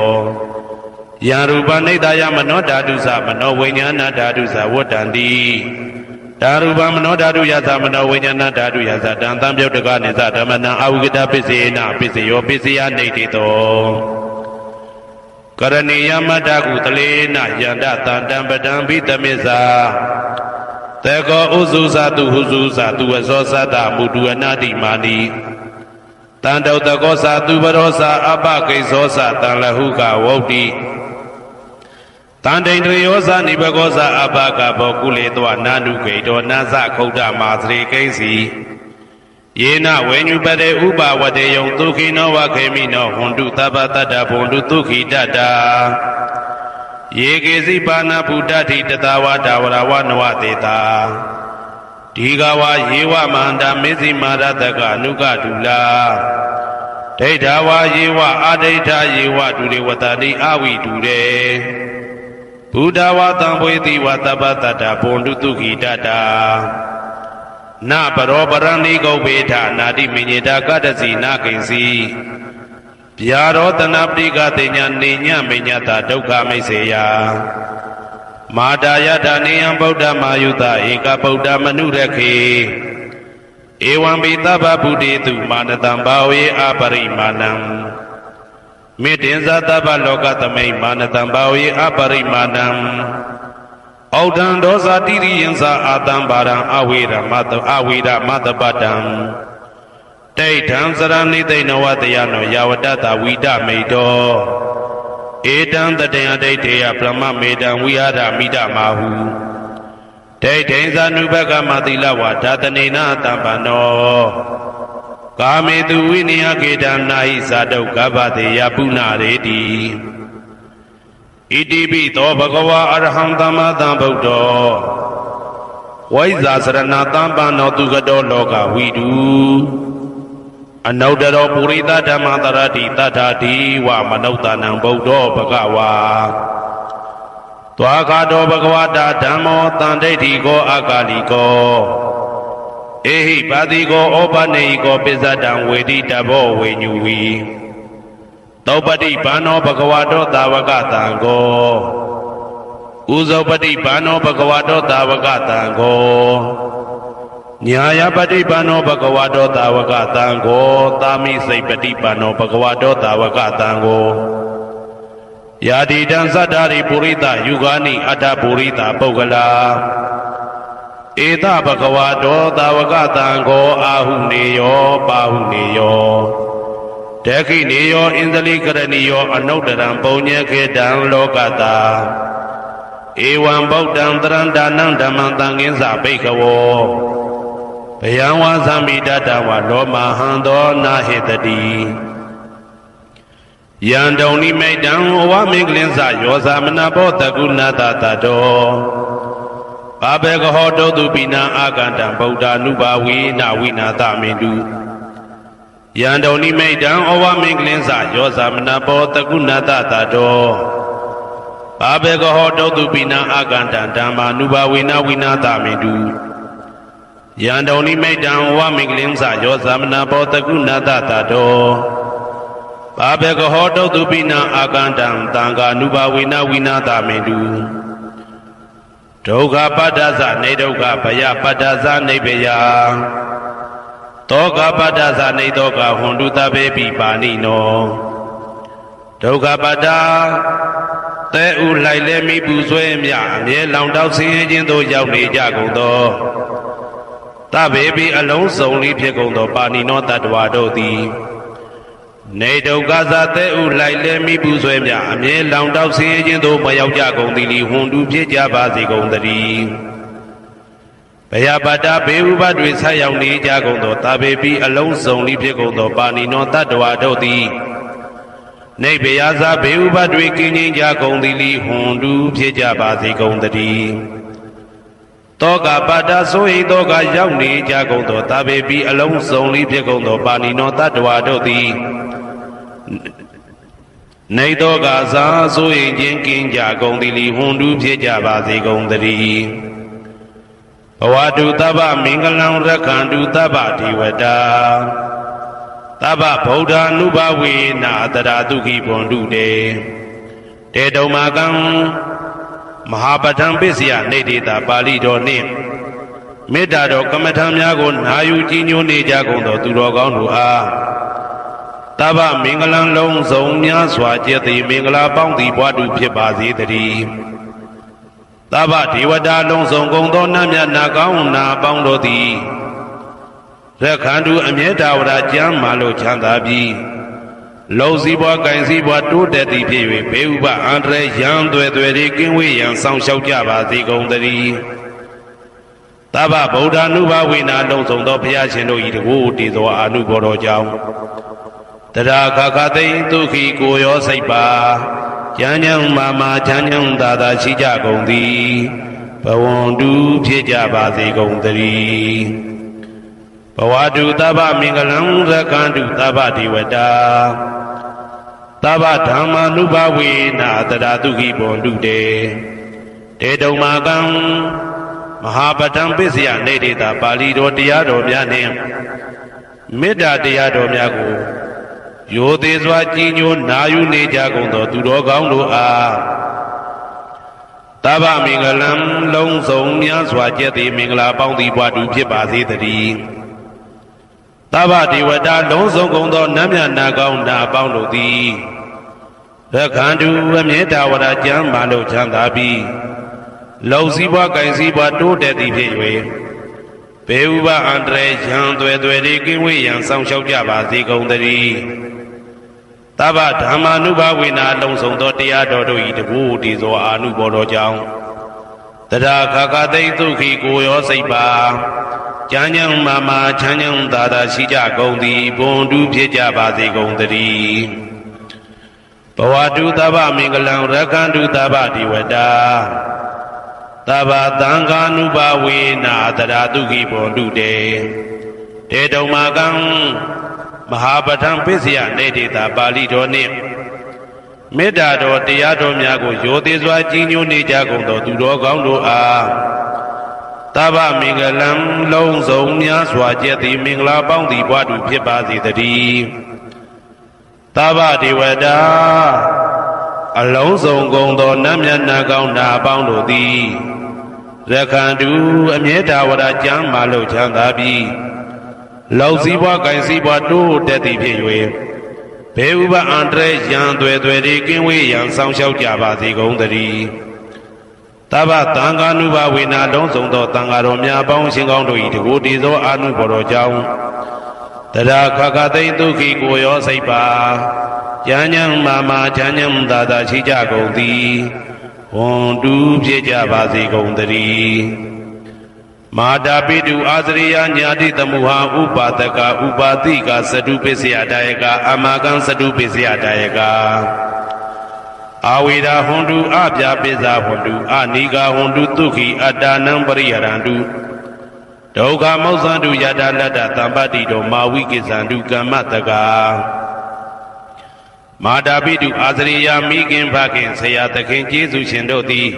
ယရူပနိဒာယမနောဓာတုသမနောဝိညာဏဓာတုသဝတ္တံတိ ဓာရုပမနောဓာတုယသမနောဝိညာဏဓာတုယသတံသံပြုတ်တကနေသဓမ္မနံအာဝိကတပစ္စေနပစ္စယောပစ္စယနေတိတောကရဏီယမတ္တကုတလေနယန္တတန္တံပတံဘိတမေဇာတေကောဥစုသတုဟုစုသတုဝဇောသတ္တမုတုအနာတိမာနိတန္တောတကောသတုပရောသအပကိဇောသတံလဟုကဝုတ်တိတန်တိန်တရောဇနိဘကောဇအပကဘောကုလေတောနာနုဂိတောနသခုဒ္ဓမာသရေကိဉ္စီယေနဝေညုပတေဥပဝတေယံဒုခိနောဝခေမိနောဟွန်တုသဗ္ဗတတ္တဘွန်တုဒုခိတတ္တာယေကေစီပါဏဗုဒ္ဓတိတတဝါဒဝရဝနဝတေတာဒီဃဝါယေဝမန္တမေဇိမာရတကအနုကဒုလာဒိဋ္ဌဝါယေဝအာဒိဋ္ဌယေဝဒုရေဝတတိအဝိဒုရေဘုဒ္ဓဝါတံဘွေတိဝသဗ္ဗတတ္တဘွန်တုဒုခိတတ္တာနပရောပရဏိကုပ္ပေထနာတိမိညေတာကတ္တစီနာကိဉ္စီဗျာရောတနာပတိကတိညာနေညမိညတာဒုက္ခမိတ်စေယမာတာယတနေယံဗုဒ္ဓမာယုတဧကဗုဒ္ဓမနုရခေဧဝံပိသဗ္ဗဗုဒ္ဓေတုမာနတံဘာဝေအပရိမာဏံမေတ္တင်္ဇသဗ္ဗလောကသမိန်မာနတံဘာဝေအပရိမာဏံဩဒံဒောဇာတိရိယံသာအာတံဘာရံအဝေရမတအဝေရမတပတံဒိဋ္ဌံစရဏိသိဏဝတယနောယဝတ္တဝိဒမိတောဧတံတတေယဒိဋ္ဌေယပရမမေတံဝိဟာရမိဒမာဟုဒိဋ္ဌိဇာနုဘကမတိလဝဓာတနေနတံပန္နောကာမေတုဝိနိယကေတံနာဟိဇာတုကဗ္ဗတေယပုဏ္ဏရေတိဣတိပိသောဘဂဝါအရဟံသမ္မာသမ္ဗုဒ္ဓောဝိဇာစရဏတံပန္နောသူကတောလောကဝိတုအနုတ္တရောပုရိသဓမ္မတရတိတထာတိဝမနုဿာနံဗုဒ္ဓောဘဂဝါသွားခါတောဘဂဝတာဓမ္မောတန်ဒိဋ္ဌိကောအကာလိကောဧဟိပါတိကောဩပနေဟိကောပစ္စတံဝေတိတဘောဝေညူဝီသောပတိဘာနောဘဂဝတောသာဝကတံကောဥဇောပတိဘာနောဘဂဝတောသာဝကတံကောညာယပတိဘာနောဘဂဝတောသာဝကတံကောသာမိစိတ်ပတိဘာနောဘဂဝတောသာဝကတံကောယာတိတံသတ္တာရိပုရိသယုဂာနိအတ္တပုရိသပုဂ္ဂလာဧတဘဂဝတောသာဝကတံကောအာဟုနေယောပါဟုနေယောဒက္ခိနေယောဣန္ဒလိကရဏီယောအနုတ္တရံပုံညေခေတံလောကတာဧဝံဗုဒ္ဓံတရန္တာနံဓမ္မံသံဃင်းစာဘိက္ခဝောဘယံဝါသမိတတဝလောမဟံသောနာဟေတတိယံတုံနိမိတံအဝမင်္ဂလင်းစယောဇာမနဘောတကုဏတတတောဘာဘေကဟောတောတုပိနံအာကန္တံဗုဒ္ဓ ानु ဘာဝေနဝိနာသမင်တုယံတုံနိမိတံအဝမင်္ဂလင်းစယောဇာမနဘောတကုဏတတတောဘာဘေကဟောတောတုပိနံအာကန္တံဓမ္မာ ानु ဘာဝေနဝိနာသမင်တုယံတုံနိမိတံအဝမင်္ဂလင်းစယောဇာမနဘောတကုဏတတတောဘာဘေကဟောတုတုပိနံအာကန္တံသံဃာ ानु ဘာဝေနဝိနာသမင်တုဒုက္ခပတ္တသနေဒုက္ခဘယပတ္တသနေဘယတောကပတ္တသနေတောကဟွန်တုတဘေပိပါဏိနောဒုက္ခပတ္တသဲဥလိုက်လဲမိပူဆွဲမြအမြဲလောင်တောက်ဆင်းရဲခြင်းသို့ရောက်နေကြကုန်သောတဘေပိအလုံးစုံလေးဖြစ်ကုန်သောပါဏိနောတတ္တဝါတို့သည်နေဒုက္ခသသဲဥလိုက်လဲမိပူဆွဲမြအမြဲလောင်တောက်ဆင်းရဲခြင်းသို့မရောက်ကြကုန်သည်လီဟွန်တုဖြစ်ကြပါစေကုန်သတည်းဘယပတ္တဘေဥပတွေဆက်ရောက်နေကြကုန်သောတာဘေပိအလုံးစုံလေးဖြစ်ကုန်သောပါဏိနောတတ္တဝါတို့သည်နေဘယဇာဘေဥပတွေကင်းခြင်းကြကုန်သည်လီဟွန်တုဖြစ်ကြပါစေကုန်သတည်းတောကပတ္တဆိုဟိတောကရောက်နေကြကုန်သောတာဘေပိအလုံးစုံလေးဖြစ်ကုန်သောပါဏိနောတတ္တဝါတို့သည်နေတောကသာဆိုရင်ချင်းကင်းကြကုန်သည်လီဟွန်တုဖြစ်ကြပါစေကုန်သတည်းဘဝတုသဗ္ဗမင်္ဂလံရက္ခန္တုသဗ္ဗဒေဝတာသဗ္ဗဗုဒ္ဓ ानु ဘာဝေနအတရာတုခိဘွန်တုတေတေတုံမာကံမဟာပဋ္ဌံပစ္စယနေတိတာပါဠိတော်နှင့် မေတ္တာတော်ကမ္မထံများကိုနာယူကြည်ညိုနေကြကုန်သောသူတော်ကောင်းတို့အားတဗ္ဗမင်္ဂလံလုံးစုံများစွာကျက်သည်မင်္ဂလာပေါင်းသည်ဘွားတူဖြစ်ပါစေတည်းတဗ္ဗဒေဝတာလုံးစုံကုန်သောနတ်မြတ်နာကောင်းနာပေါင်းတို့သည်ရခန္တုအမြဲတဝရကျမ်းမာလို့ချမ်းသာပြီးလုံစည်းပွားကင်စည်းပွားတိုးတက်သည်ဖြစ်၍ဘေဥပအန္တရာယ်ရန်သွဲသွဲတွေကင်းဝေးရန်ဆောင်လျှောက်ကြပါစေကုန်တည်းတဗ္ဗဗုဒ္ဓ ानु ဘဝေနာလုံးစုံသောဘုရားရှင်တို့၏တကူတည်သောအာနုဘောတော်ကြောင့်တရားခခသိဒုက္ခိကိုရောစိတ်ပါဉာဏ်ဉာဏ်မာမာချမ်းချမ်းသာသာရှိကြကုန်သည်ဘဝန္တုဖြစ်ကြပါစေကုန်တည်းဘဝတုသဗ္ဗမင်္ဂလံရကန္တုသဗ္ဗဒေဝတာသဗ္ဗဓမ္မာနုဘဝေနာတရာတုခိဘွန်တုတေတေတုံမာကံမဟာပတံပစ္စယနေတေတာပါဠိတော်တရားတော်များနှင့်မေတ္တာတရားတော်များကိုရိုသေစွာကြည်ညိုနာယူနေကြကုန်သောသူတော်ကောင်းတို့အားသဗ္ဗမင်္ဂလံလုံးစုံများစွာကျက်သည်မင်္ဂလာပေါင်းသည်ဘွားတူဖြစ်ပါစေတည်းသဗ္ဗဒေဝတာလုံးစုံကုန်သောနတ်မြတ်နာကောင်းနာပေါင်းတို့သည်ရခန္တုအမြဲတဝရကျမ်းမာလို့ချမ်းသာပြီးလုံစည်းပွားကင်စည်းပွားတိုးတက်သည်ဖြစ်၍ဘေဥပအန္တရာယ်ရန်သွဲသွဲတွေကင်းဝေးရန်ဆောင်လျှောက်ကြပါစေကုန်တည်းသဗ္ဗဓမ္မာနုဘဝေနာလုံးစုံသောတရားတော်တို့၏တကူတည်သောအာနုဘောတော်ကြောင့်တရားခခသိဒုက္ခိကိုရောစိတ်ပါဉာဏ်ဉာဏ်မာမာချမ်းချမ်းသာသာရှိကြကုန်သည်ဘွန်တုဖြစ်ကြပါစေကုန်တည်းဘဝတုသဗ္ဗမင်္ဂလံရကန္တုသဗ္ဗဒေဝတာသဗ္ဗသံဃာနုဘဝေနာတရာတုခိဘွန်တုတေတေတုံမာကံမဟာပဋ္ဌံပစ္စယနေတေတာပါဠိတော်နှင့်မေတ္တာတော်တရားတော်များကိုရိုသေစွာကြည်ညိုနေကြကုန်သောသူတော်ကောင်းတို့အားသဗ္ဗမင်္ဂလံလုံးစုံများစွာကျက်သည်မင်္ဂလာပေါင်းသည်ဘွားတူဖြစ်ပါစေတည်းသဗ္ဗဒေဝတာအလုံးစုံကုန်သောနတ်မြတ်နာကောင်းနာပေါင်းတို့သည်ရခန္တုအမြဲတဝရကျမ်းမာလို့ချမ်းသာပြီးလောက်စည်းပွားကင်စည်းပွားတိုးတက်သည်ဖြစ်၍ဘေဥပအန္တရာယ်ရန်သွဲသွဲတွေကင်းဝေးရန်ဆောင်လျှောက်ကြပါစေကုန်တည်းသဗ္ဗသံဃာနုဘဝေနာလုံးစုံသောသံဃာတော်များပေါင်းရှင်ကောင်းတို့၏တကူတည်သောအာနုဘော်တော်ကြောင့်တရားခခသိဒုက္ခိကိုရောစိတ်ပါဉာဏ်ဉာဏ်မာမာချမ်းချမ်းသာသာရှိကြကုန်သည်ဝန္တုဖြစ်ကြပါစေကုန်တည်းမာတာပိတုအာသရိယညာတိသမုဟာဥပါဒကဥပါတိကသတုပစ္စယတာယကအမကံသတုပစ္စယတာယကအာဝေရာဟွန်တုအပြပိဇာဟွန်တုအနိဂါဟွန်တုဒုက္ခိအတ္တနံပရိယရန္တုဒုက္ခမောဇ္ဇန္တုယတာလတ္တသံပတ္တိတောမာဝိကိဇန္တုကမ္မတကာမာတာပိတုအာသရိယမိခင်ဖခင်ဆရာသခင်ကျေးဇူးရှင်တို့သည်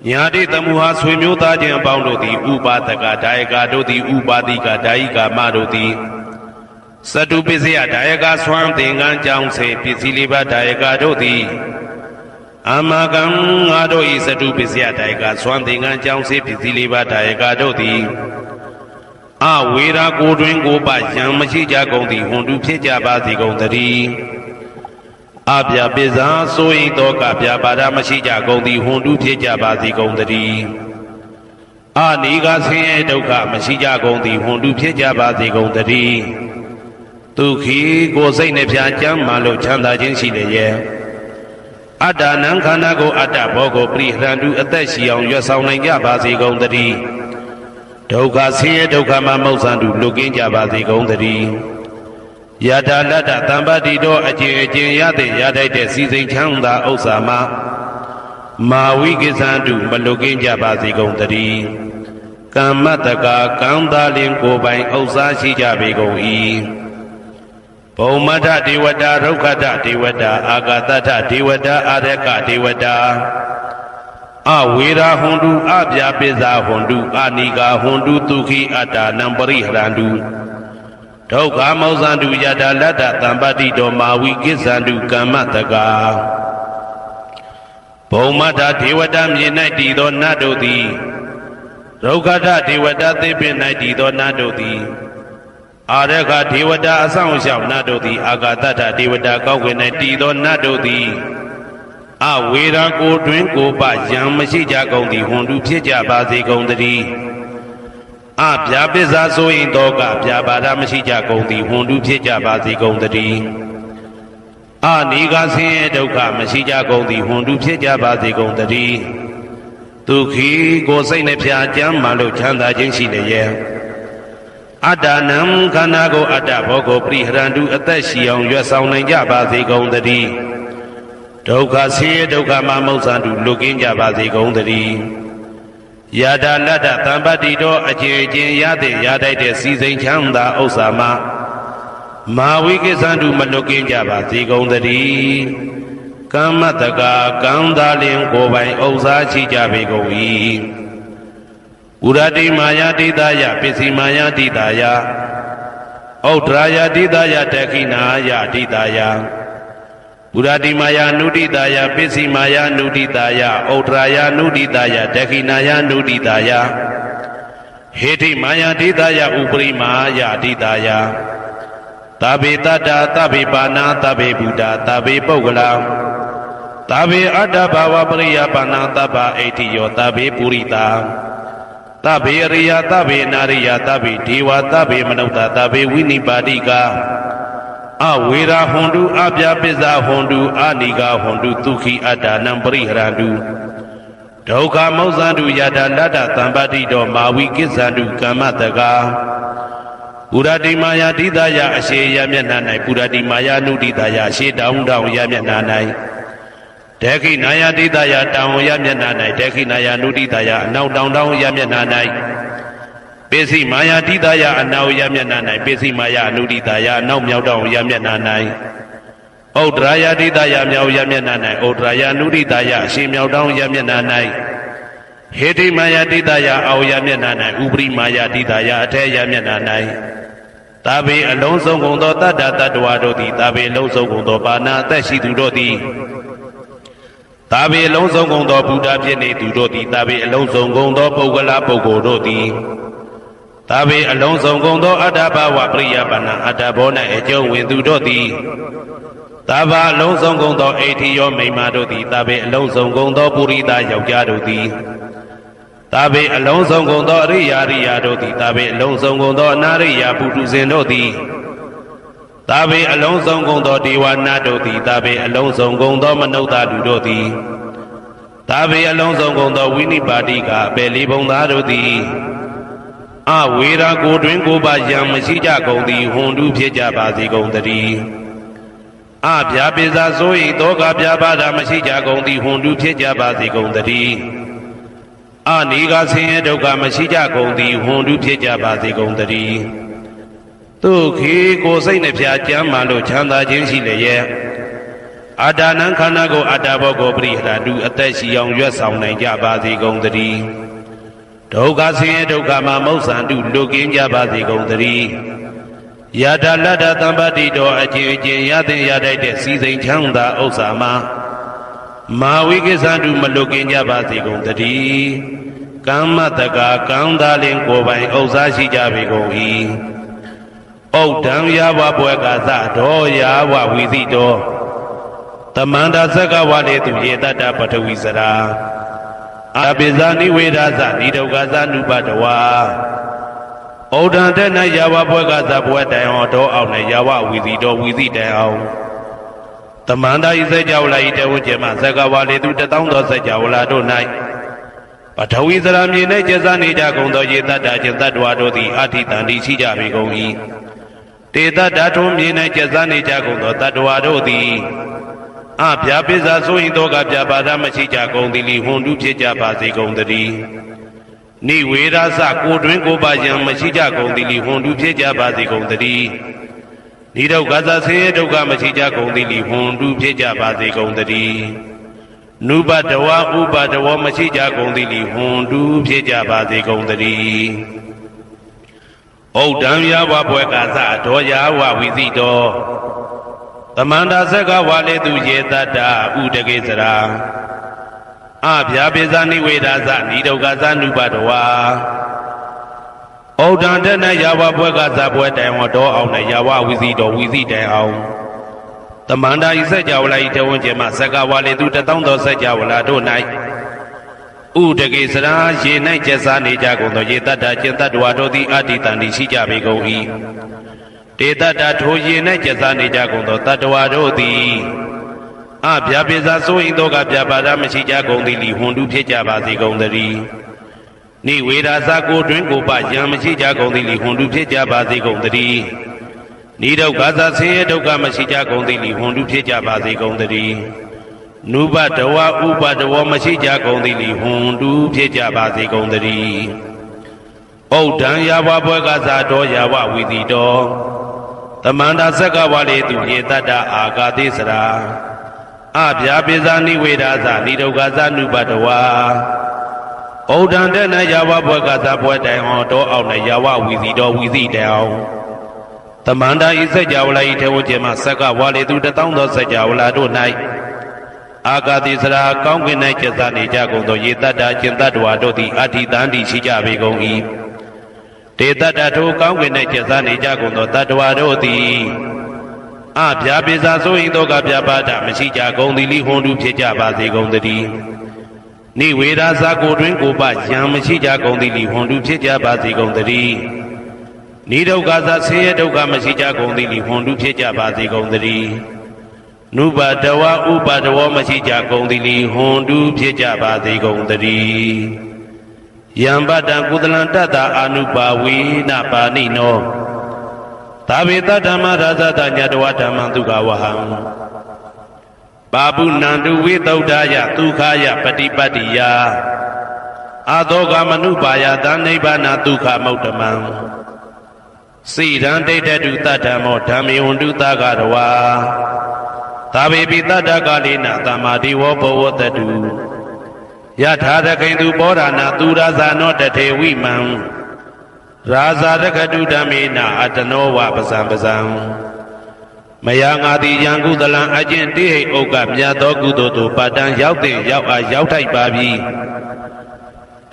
ညာတိသမုဟာဆွေမျိုးသားချင်းအပေါင်းတို့သည်ဥပါဒကဒါယကတို့သည်ဥပါတိကဒါယိကာမတို့သည်သတုပစ္စယဒါယကဆွမ်းသင်္ကန်းကြောင်းစေပစ္စည်းလေးပါးဒါယကတို့သည်အမကံငါတို့ဤသတုပစ္စယဒါယကဆွမ်းသင်္ကန်းကြောင်းစေပစ္စည်းလေးပါးဒါယကတို့သည်အဝေရာကိုတွင်ကိုပယံမရှိကြကုန်သည်ဟွန်တုဖြစ်ကြပါစေကုန်တည်းအပြပိဇာဆိုရင်တော့ကပြပါဒမရှိကြကုန်သည်ဟွန်တုဖြစ်ကြပါစေကုန်တည်းအနိဂဆင်းရဲဒုက္ခမရှိကြကုန်သည်ဟွန်တုဖြစ်ကြပါစေကုန်တည်းဒုက္ခိကိုယ်စိတ်နှပြကျမ်းမာလို့ချမ်းသာခြင်းရှိလျက်အတ္တနံခန္ဓာကိုအတ္တဘောကိုပရိဟရန္တုအသက်ရှိအောင်ရွတ်ဆောင်နိုင်ကြပါစေကုန်တည်းဒုက္ခဆင်းရဲဒုက္ခမှမောဇ္ဇန္တုလွတ်ကင်းကြပါစေကုန်တည်းယတာလတ္တသံပတ္တိတောအကျင့်အကျင့်ရတဲ့ရထိုက်တဲ့စီစိန်ချမ်းသာဥစ္စာမှာမာဝိကိသန္တုမလွတ်ကင်းကြပါစေကုန်တည်းကမ္မတကာကံသာလင်ကိုယ်ပိုင်ဥစ္စာရှိကြပေကုန်၏ဘုံမထဒေဝတာဒုက္ခတဒေဝတာအာဂတထဒေဝတာအာရကဒေဝတာအဝေရာဟွန်တုအပြပိဇာဟွန်တုအနိဂါဟွန်တုဒုက္ခိအတ္တနံပရိဟရန္တုဒုက္ခမောဇ္ဇန္တုယတာလတ္တသံပတ္တိတောမာဝိကိဇန္တုကမ္မတကာဘုံမထဒေဝတာမြေ၌တည်သောနတ်တို့သည် ဒုက္ခတဒေဝတာသိပင်၌တည်သောနတ်တို့သည်အာရခဒေဝတာအဆောင်ရှောက်နတ်တို့သည်အာဂတတဒေဝတာကောက်ွယ်၌တည်သောနတ်တို့သည်အဝေရာကိုတွင်ကိုပယံမရှိကြကုန်သည်ဟွန်တုဖြစ်ကြပါစေကုန်သတည်းအဗျာပစ္စာဆိုရင်တော့ကဗျာပါဒမရှိကြကုန်သည်ဟွန်တုဖြစ်ကြပါစေကုန်သတည်းအနိဂဆင်းရဲဒုက္ခမရှိကြကုန်သည်ဟွန်တုဖြစ်ကြပါစေကုန်သတည်းဒုက္ခိကိုစိတ်နှပြကြမ်းမှလို့ချမ်းသာခြင်းရှိလျက်အတ္တနံခန္ဓာကိုအတ္တဘောကိုပရိဟရန္တုအသက်ရှိအောင်ရွတ်ဆောင်နိုင်ကြပါစေကုန်သတည်းဒုက္ခဆင်းရဲဒုက္ခမှမုတ်ဆန်တုလွတ်ကင်းကြပါစေကုန်သတည်းယတာလတ္တသံပတ္တိတော်အကျဉ်းချင်းရတဲ့ရတိုက်တဲ့စီစိန်ချမ်းသာဥစ္စာမှာမာဝိကိသန္တုမလွတ်ကင်းကြပါစေကုန်သတည်းကမ္မတကာကံသာလင်ကိုယ်ပိုင်ဥစ္စာရှိကြပေကုန်၏ဥရတိမာယာတိတယပစ္စည်းမာယာတိတယဩဒရာယတိတယတခိနာယတိတယဥရတိမာယာနုတိတယပစ္စည်းမာယာနုတိတယဩဒရာယနုတိတယတခိနာယနုတိတယဟေတိမာယာတိတယဥပရိမာယတိတယသဗ္ဗေတတ္တာသဗ္ဗေပါဏာသဗ္ဗေဗုဒ္ဓသဗ္ဗေပုဂ္ဂလာသဗ္ဗေအတ္တဘာဝပရိယပါဏာသဗ္ဗအိဋ္ဌိယောသဗ္ဗေပုရိတာသဗ္ဗေအရိယသဗ္ဗေနာရိယသဗ္ဗေဒေဝသဗ္ဗေမနုဿသဗ္ဗေဝိနိပါတိကအဝေရာဟွန်တုအပြပစ္စာဟွန်တုအနိဂဟွန်တုဒုက္ခိအတ္တနံပရိဟရန္တုဒုက္ခမောဇ္ဇန္တုယတာလတ္တသံပတ္တိတော်မာဝိကိစ္ဆန္တုကမ္မတကာပုရတိမာယာတိတယအရှိယမျက်နှာ၌ပုရတိမာယာနုတိတယအရှိတောင်းတောင်းယမျက်နှာ၌ဒေခိနာယတိတယတောင်းယမျက်နှာ၌ဒေခိနာယနုတိတယအနောက်တောင်းတောင်းယမျက်နှာ၌ပိစိမာယာတိတယအနောက်ယမျက်နှာ၌ပိစိမာယာနုတိတယအနောက်မြောက်တောင်းယမျက်နှာ၌ဩဒရာယတိတယမြောက်ယမျက်နှာ၌ဩဒရာယနုတိတယအရှိမြောက်တောင်းယမျက်နှာ၌ဟေတိမာယာတိတယအောယမျက်နှာ၌ဥပရိမာယာတိတယအထေယမျက်နှာ၌သာဘေအလုံးစုံကုန်သောတတ္တတတ္တဝါတို့သည်သာဘေအလုံးစုံကုန်သောပါဏာအသက်ရှိသူတို့သည်သာဘေအလုံးစုံကုန်သောဘုရားဖြစ်နေသူတို့သည်သာဘေအလုံးစုံကုန်သောပုဂ္ဂလပုဂ္ဂိုလ်တို့သည်သာဘေအလုံးစုံကုန်သောအတ္တဘဝပရိယပါဏာအတ္တဘော၌အကျုံးဝင်သူတို့သည်သာဘာအလုံးစုံကုန်သောအိဋ္ဌိယောမိမ္မာတို့သည်သာဘေအလုံးစုံကုန်သောပုရိသယောက်ျားတို့သည်သာဘေအလုံးစုံကုန်သောအရိယာရိယာတို့သည်သာဘေအလုံးစုံကုန်သောအနာရိယာပုထုဇဉ်တို့သည်သာဘေအလုံးစုံကုန်သောဒေဝနာတို့သည်သာဘေအလုံးစုံကုန်သောမနုဿလူတို့သည်သာဘေအလုံးစုံကုန်သောဝိနိပါတိကအပေလေးဘုံသားတို့သည်အဝေရာကိုတွင်ကိုပါယံမရှိကြကုန်သည်ဟွန်တုဖြစ်ကြပါစေကုန်သတည်းအဗျာပိစာဆို၏တောကဗျာပါဒမရှိကြကုန်သည်ဟွန်တုဖြစ်ကြပါစေကုန်သတည်းအနိဂဆင်းရဲဒုက္ခမရှိကြကုန်သည်ဟွန်တုဖြစ်ကြပါစေကုန်သတည်းဒုက္ခိကိုစိတ်နှပြကြမ်းမှလို့ချမ်းသာခြင်းရှိလျက်အတ္တနံခန္ဓာကိုအတ္တဘောကိုပရိဟရတုအသက်ရှိအောင်ရွတ်ဆောင်နိုင်ကြပါစေကုန်သတည်းဒုက္ခဆင်းရဲဒုက္ခမှမုတ်ဆန္တုလွတ်ကင်းကြပါစေကုန်သတည်းယတာလတ္တသံပတ္တိတော်အချင်းချင်းရတဲ့ရတိုက်တဲ့စီစိန်ချမ်းသာဥစ္စာမှာမာဝိကိသန္တုမလွတ်ကင်းကြပါစေကုန်သတည်းကမ္မတကာကံသာလင်ကိုယ်ပိုင်ဥစ္စာရှိကြပေကုန်၏ဩဒံယာဝဘွယ်ကသဒောယာဝဝိသိတောတမန္တာသက္ကဝလေသူယေတတ္တပထဝီစရာအပိဇာနိဝေဒသနိဒုက္ခသနုပတဝါဩဒံတဲ့၌ယာဝဘွယ်ကသဘွယ်တိုင်အောင်တောအောင်၌ယာဝဝိသိတောဝိသိတိုင်အောင်တမန္တာဤစကြဝဠာဤတဝကျမသက္ကဝလေသူတသောသောစကြဝဠာတို့၌ပထဝီစရာမြေ၌ကျဇာနေကြကုန်သောယေတတ္တခြင်းတတ္တဝါတို့သည်အဋ္ဌိတန္တိရှိကြပေကုန်၏တေတ္တဓာထုမြေ၌ကျဇာနေကြကုန်သောတတ္တဝါတို့သည်အဗျာပိစာဆိုရင်တော့ကဗျာပါဒမရှိကြကုန်သည်လီဟွန်တုဖြစ်ကြပါစေကုန်သတည်းနိဝေရသကိုတွင်ကိုပါယံမရှိကြကုန်သည်လီဟွန်တုဖြစ်ကြပါစေကုန်သတည်းနိဒုက္ခသဆင်းရဲဒုက္ခမရှိကြကုန်သည်လီဟွန်တုဖြစ်ကြပါစေကုန်သတည်းနုပတဝဥပတဝမရှိကြကုန်သည်လီဟွန်တုဖြစ်ကြပါစေကုန်သတည်းဩဒံယာဝဘွယ်ကသဒောယာဝဝိသိတောတမန္တာသက္ကဝါလေသူယေတတ္တဥဒကိစရာ အဗျာပိဇာနိဝေဒာသနိဒုက္ခသနုပတဝါဩဒံတနယဝဘွဲကဇဘွဲတိုင်ဝတော်အောင်နဲ့ယဝဝီစီတော်ဝီစီတိုင်အောင်တမန္တာဤစัจ java လာဤတဝန်းကျင်မှသက္ကဝါလေသူ1000သောစัจ java လာတို့၌ဥဒကေစရာရေ၌ကျက်စားနေကြကုန်သောရေတ္တကျင်တ္တဝါတို့သည်အတ္တိတန်ဤရှိကြပေကုန်၏တေတ္တထိုရေ၌ကျက်စားနေကြကုန်သောတတ္တဝါတို့သည်အဗျာပိဇာဆိုရင်တော့ကဗျာပါဒမရှိကြကုန်သည်လီဟွန်တုဖြစ်ကြပါစေကုန်သတည်းနိဝေဒာသကိုတွင်ကိုပယံမရှိကြကုန်သည်လီဟွန်တုဖြစ်ကြပါစေကုန်သတည်းနိဒုက္ခသဆင်းရဲဒုက္ခမရှိကြကုန်သည်လီဟွန်တုဖြစ်ကြပါစေကုန်သတည်းနုပတဝဥပတဝမရှိကြကုန်သည်လီဟွန်တုဖြစ်ကြပါစေကုန်သတည်းဩဒံယဝဘွဲကစားတော်ယဝဝီတိတော်တမန္တာသက္ကဝါလေသူရေတ္တအာဂတိစရာအဗျာပိဇာနိဝေဒာသနိဒုက္ခသနုပတဝါဩဒံတနယဝဘွဲကစားဘွဲတိုင်ဟောတော်အောင်နဲ့ယဝဝီတိတော်ဝီတိတိုင်အောင်တမန္တာဤစัจ java လာဤထေဝကျင်မှသက္ကဝါလေသူ1000သောစัจ java လာတို့၌အာဂတိစရာကောင်းကင်၌ကျက်စားနေကြကုန်သောရေတ္တကျင်တ္တဝါတို့သည်အဋ္ဌိတန်တိရှိကြပေကုန်၏တေတ္တထိုကောင်းကင်၌ကျက်စားနေကြကုန်သောတတ္တဝါတို့သည်အဗျာပိဇာဆိုရင်တော့ကဗျာပါဒမရှိကြကုန်သည်လီဟွန်တုဖြစ်ကြပါစေကုန်သတည်းနိဝေဒာသကိုတွင်ကိုပယံမရှိကြကုန်သည်လီဟွန်တုဖြစ်ကြပါစေကုန်သတည်းနိဒုက္ခသဆင်းရဲဒုက္ခမရှိကြကုန်သည်လီဟွန်တုဖြစ်ကြပါစေကုန်သတည်းနုပတဝဥပတဝမရှိကြကုန်သည်လီဟွန်တုဖြစ်ကြပါစေကုန်သတည်းယံပတံကုသလံတတ္တအာနုပါဝေနပါဏိနောသာဝေတဓမ္မရာဇတညတဝဓမ္မံဒုက္ခဝဟံပါပုဏ္ဏံတုဝိသုဒ္ဓယဒုက္ခယပฏิပတ္တိယအာသောကမနုပါယသနိဗ္ဗာနဒုက္ခမௌတ္တမံစိရံဒိဋ္ဌတုတတ္တမောဓမ္မေဝန္တုသကရဝါသာဝေပိတတ္တကာလေနသမ္မာတိဝဘဝတတုယထာရခိန်သူပောဓာနာသူရာဇာနောတထေဝိမံရာဇာရခတုဓမ္မေနအတနောဝပဇံပဇံမယငါတိယံကုသလံအကျင့်တိဟိဥက္ကမြတ်သောကုသိုလ်တို့ပတ္တံရောက်တဲ့ရောက်အားရောက်ထိုက်ပါပြီ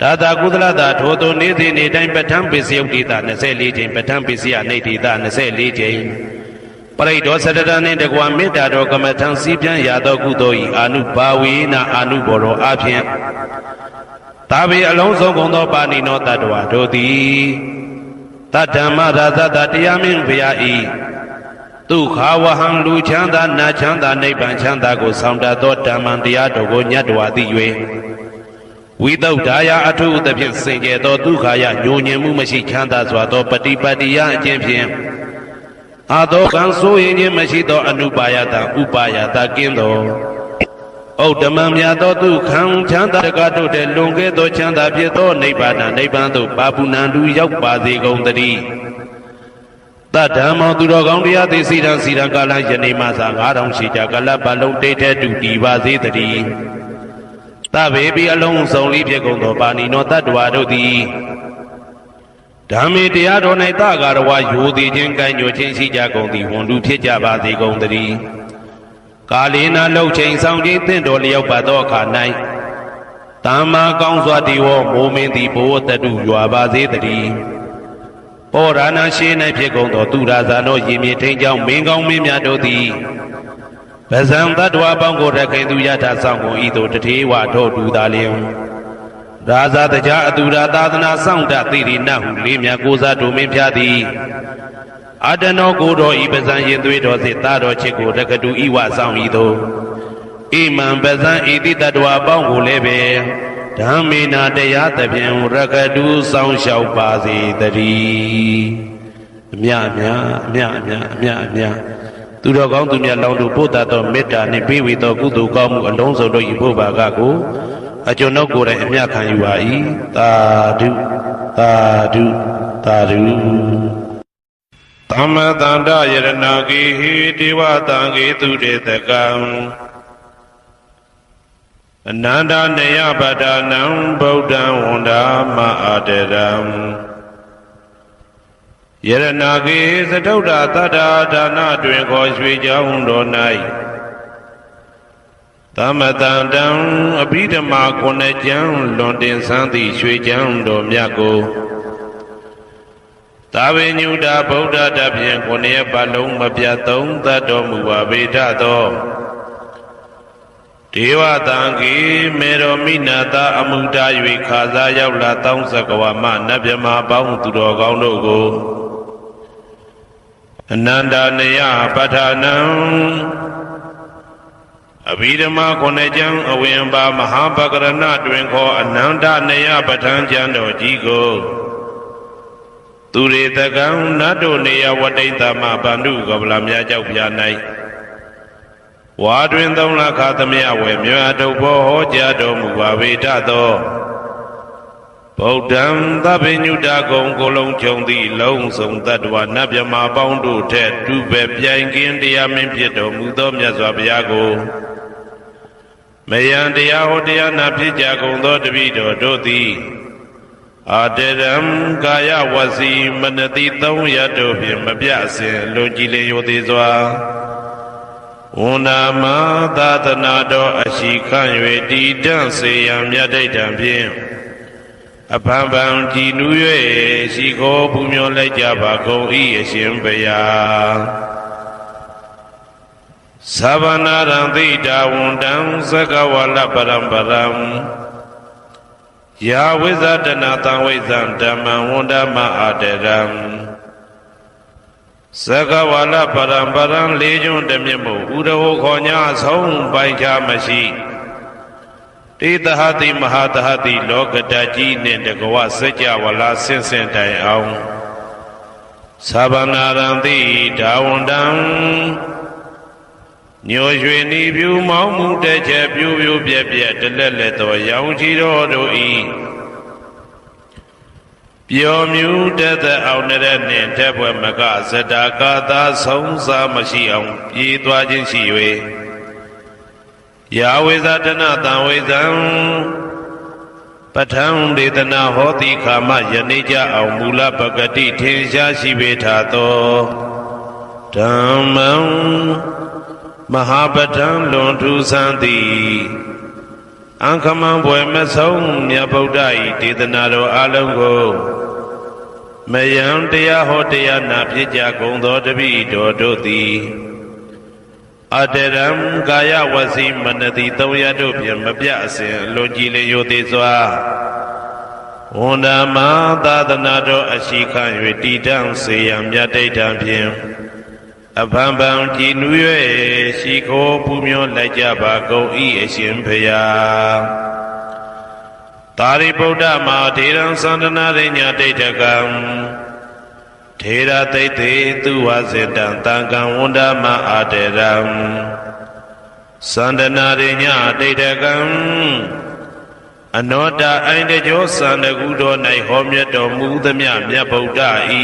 ဒါသာကုသလသာထိုသို့နေ့စဉ်နေ့တိုင်းပဋ္ဌာန်းပိစယုတ်တိတာ24ချိန်ပဋ္ဌာန်းပိစယနေတိတာ24ချိန်ပရိဒောသတ္တရနှင့်တကွာမေတ္တာတော်ကမ္မထံစီးပြန်ရသောကုသိုလ်၏အာနုဘာဝေနအာနုဘောရောအဖြင့်သာဝေအလုံးစုံကုန်သောပါဏိနောတတ္တဝါတို့သည်တတ္တမရာဇတတရားမင်းဘုရားဤဒုက္ခဝဟံလူချမ်းသာနတ်ချမ်းသာနိဗ္ဗာန်ချမ်းသာကိုဆောင်တတ်သောဓမ္မံတရားတော်ကိုညတ်တော်သိ၍ဝိသုဒ္ဓါယအထုသဖြင့်စင်ကြယ်သောဒုက္ခယညှိုညင်မှုမရှိချမ်းသာစွာသောပฏิပတ်တိယအကျင့်ဖြင့်အာသောကံဆိုရင်ခြင်းမရှိသောအနုပါယတဥပါယတကင်းသောဩဓမ္မမြတ်သောဒုက္ခံချမ်းသာတကတို့တဲ့လွန်ကဲသောချမ်းသာဖြစ်သောနိဗ္ဗာန်နိဗ္ဗာန်သို့ပါပုဏ္ဏံတူရောက်ပါစေကုန်သတည်းတတ္တမောသူတော်ကောင်းတရားသိစီရန်စီရန်ကာလယနေ့မှသာ9000ရှိကြကလပ်ပတ်လုံးတိတ်တဲ့တူတည်ပါစေတည်းတဗေပိအလုံးစုံလေးဖြစ်ကုန်သောပါဏိနောတတ္တဝါတို့သည်ဓမ္မေတရားတော်၌တဂါရဝယိုသည်ခြင်းကံညွှန်ခြင်းရှိကြကုန်သည်ဝန်တုဖြစ်ကြပါစေကုန်သတည်းကာလေနာလှုပ်ချိန်ဆောင်ခြင်းသင့်တော်လျောက်ပါသောအခါ၌တမ္မာကောင်းစွာတည်ဝမိုးမင်းသည်ဘဝတတုရွာပါစေတည်းပောရဏရှိ၌ဖြစ်ကုန်သောသူရာဇာနောရေမြေထိန်ကြောင့်မင်းကောင်းမင်းများတို့သည်ဗဇံတတ္တဝါပေါင်းကိုရခိုင်သူယထာဆောင်ကုန်ဤသို့တထေဝထောတူသာလျင်ရာဇာတကြအတူရာသာသနာဆောင်တသိရိနဟုလေးမြတ်ကိုစားတို့မင်းဖျားသည်အတနောကိုတော်ဤပဇံရင်သွေးတော်စေတာတော်ချစ်ကိုတက္ကတူဤဝဆောင်ဤသို့ဣမံပဇံဤတိတတ္တဝါပေါင်းကိုလည်းပဲဓမ္မေနာတရားသဖြင့်ရက္ခတူဆောင်လျှောက်ပါစေတည်းအမြအမြသူတော်ကောင်းသူမြတ်လောင်းတို့ပို့တတ်သောမေတ္တာနှင့်ပေးဝေသောကုသိုလ်ကောင်းမှုအလုံးစုံတို့၏ဘုရားကကိုအကျွန်ုပ်ကိုယ်တိုင်အမြခံယူပါ၏သာဓုသာဓုသာဓုသမ္မတန္တယရဏဂေဟိဒေဝတံဂေသူတေတကံအနန္တနေယပဒနံဗုဒ္ဓံဝန္ဒာမအာတရံယရဏဂေသတုဒ္ဓသတ္တာဒါနတွင်ခေါ်ရွှေကြောင်းတော်၌တ သမတံတံအဘိဓမ္မာခုနှစ်ကျမ်းလွန်တင်ဆန်းသည့်ရွှေကျမ်းတော်မြတ်ကိုသာဝေညုတာဗုဒ္ဓတဖြင့်ခုနှစ်ရက်ပတ်လုံးမပြတ်သုံးသတ်တော်မူပါပေထသောဒေဝတံကေမေရောမိနာတာအမှုတာ၍ခါစားရောက်လာတောင်းစကဝမနတ်မြမပေါင်းသူတော်ကောင်းတို့ကိုအနန္တနယပဋ္ဌာနံအဘိဓမ္မာခုနှစ်ကျမ်းအဝင်ပါမဟာပကရဏတွင်ခေါ်အနန္တနယပဋ္ဌာန်းကျမ်းတော်ကြီးကိုသူရေတကံနတ်တို့နေယဝတိတ္တမဗန္ဓုကပလမြကြောက်ပြ၌ဝါတွင်သုံးလခါသမယဝေမြတ်တုဘောဟောကြားတော်မူပါပေတသောဗုဒ္ဓံသဗ္ဗညုတကုံကိုလုံးခြုံသည့်လုံးစုံတ attva နတ်မြမပေါင်းတို့ထက်တူပဲပြိုင်ကင်းတရားမင်းဖြစ်တော်မူသောမြတ်စွာဘုရားကိုမယံတရားဟောတရားနာဖြစ်ကြကုန်သောတပည့်တော်တို့သည်အာတရံကာယဝစီမနတိသုံးရတို့ဖြင့်မပြစဉ်လွန်ကြည်လင်ရိုသေစွာဝန္ဒမသာသနာတော်အရှိခန့်၍တည်တံ့စေရန်မြတ်ဒိဋ္ဌံဖြင့်အဖန်ဖန်ကြည်နူး၍ရှိခိုးပူမျောလိုက်ကြပါကုန်၏အရှင်ဘုရားသဗ္ဗနာရံသိတာဝန္တံသကဝလပရံပရံယာဝိဇာတနာတံဝိဇံဓမ္မံဝန္ဒမအာတရံသကဝလပရံပရံလေးကျွန်းတမြင့်မို့ဥရဟောခေါ်ညာဆုံးပိုင်ခြားမရှိတေတဟတိမဟာတဟတိလောကတကြီးနှင့်တကဝစัจ java လာဆင့်ဆင့်တိုင်အောင်သဗ္ဗနာရံတိဒါဝန္တံညိုရွှေနီပြူမောင်းမှုတဲ့ချက်ပြူပြူပြက်ပြက်တလက်လက်သောရောင်ချီတော်တို့ဤပျော်မြူတတ်တဲ့အောင်တဲ့နှင့်တက်ပွဲမကဇတာကာသာဆုံးစားမရှိအောင်ပြေးသွားခြင်းရှိ၍ယာဝေဇာတနာတံဝေဇံပဋ္ဌံဒေသနာဟောတိခာမယနေ့ကြအောင်မူလပဂတိထင်ရှားရှိပေထသောဓမ္မံမဟာပဋ္ဌံလွန်ထူးဆန်းသည်အံခမံဘွယ်မဆုံးမြတ်ဗုဒ္ဓ၏ဒေသနာတော်အလုံးကိုမယံတရားဟောတရားနာဖြစ်ကြကုန်သောတပည့်တော်တို့သည်အတရံကာယဝစီမနတိသုံးရတို့ဖြင့်မပြအစဉ်လွန်ကြည်လျင်ရိုသေစွာဝန္ဒမသာသနာတော်အရှိခန့်၍တည်တံ့စေရန်မြတ်ဒိဋ္ဌံဖြင့်အဖန်ဖန်ကြည်နူး၍ရှိခိုးပူမျောလိုက်ကြပါကုန်၏အရှင်ဘုရားသာရိပုတ္တမဟာထေရံသန္တနာရိညာဒိဋ္ဌကံထေရသိတ္တေသူဝစေတံတံကံဝန္ဒမအာတရံသန္တနာရိညာဒိဋ္ဌကံအနောတအိုင်တကျောသန္တကုတော်၌ဟောမြတ်တော်မူသမျှမြတ်ဗုဒ္ဓဤ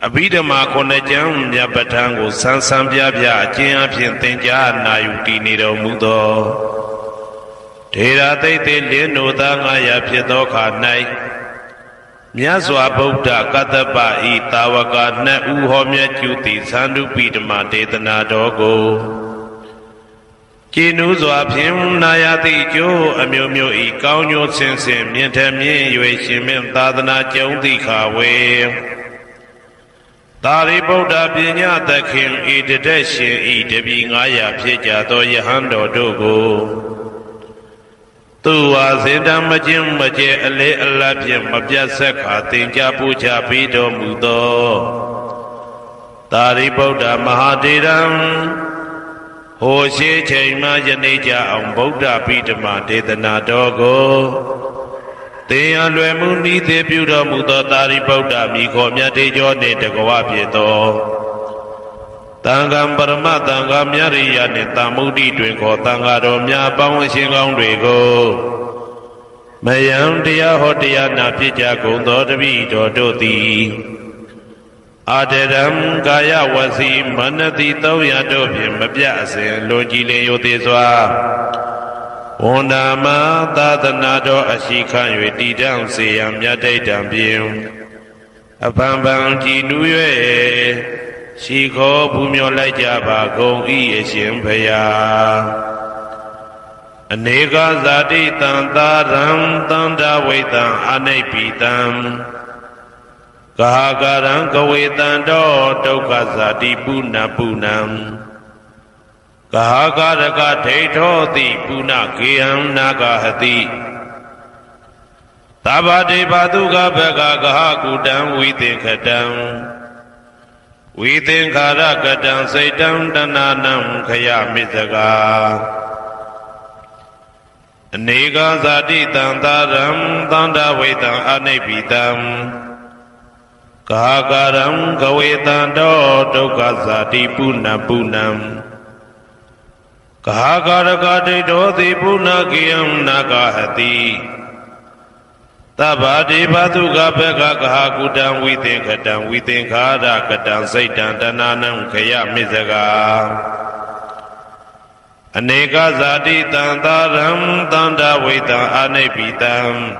အဘိဓမ္မာခုနှစ်ကျမ်းမြတ်ပဋ္ဌာန်းကိုဆန်းဆန်းပြပြအကျဉ်းအဖြစ်သင်ကြားနာယူတည်နေတော်မူသောထေရသိတ္တေလင်းနိုသာ900ဖြစ်သောခါ၌မြတ်စွာဘုရားကတ္တပဤတာဝကနှစ်ဦးဟောမြတ်ကျူသည်သန္တုပိဓမ္မာဒေသနာတော်ကိုကျင့်ဥစွာဖြင့်နာယတိကျိုးအမျိုးမျိုးဤကောင်းကျိုးဆင်းဆင်းမြင့်ထမြင့်၍ရှင်မင်းသာသနာကျုံသည့်ခါဝေသာရိပုတ္တပညာသခင်ဤတတက်ရှင်ဤတပည့်900ဖြစ်ကြသောယဟန်တော်တို့ကိုသူဝါစေတံမကျင့်မကျဲအလေအလတ်ဖြင့်မပြတ်ဆက်ခါသင်ကြားပူချပေးတော်မူသောသာရိပုတ္တမဟာထေရံဟိုရှိချိန်မှယနေ့ကြအောင်ဗုဒ္ဓပိဓမ္မာဒေသနာတော်ကိုသင်ရလွယ်မှုဤသေးပြုတော်မူသောသာရိပုတ္တမိခေါ်မြတ်တေကျော်နှင့်တကဝဖြစ်သောတန်ခါပရမတန်ခါမြရိယနှင့်တာမုဒ္ဒိတွင်ခေါ်တန်ခါတော်များပေါင်းအရှင်ကောင်းတွေကိုမယံတရားဟောတရားနာဖြစ်ကြကုန်သောတပည့်တော်တို့သည်အာတရံကာယဝစီမနတိ300တို့ဖြင့်မပြအစဉ်လွန်ကြည်လင်ရိုသေစွာဝန္ဒမသာသနာတော်အရှိခန့်၍တည်တံ့စေရန်မြတ်ဒိဋ္ဌံဖြင့်အဖန်ဖန်ကြည်နူး၍ရှိခိုးပူမျောလိုက်ကြပါကုန်၏အရှင်ဘုရား Aneka zati tantaram tanda vetam anipitam Kahagaram kavetando toka zati puna punam Kahagaraka teithoti puna kiyam nagahati Tabade paduka bhaka kahakudam vitinkatam Vitinkarakatam saitam dananam khayamisaga Aneka zati tantaram tanda vetam anipitam Kahagaram kavetando toka zati puna punam Kahagaraka teithoti puna kiyam nagahati Tabade paduka bhaka kahakudam vitinkarakatam saitam dananam khayamisaga Aneka zati tantaram tanda vetam anipitam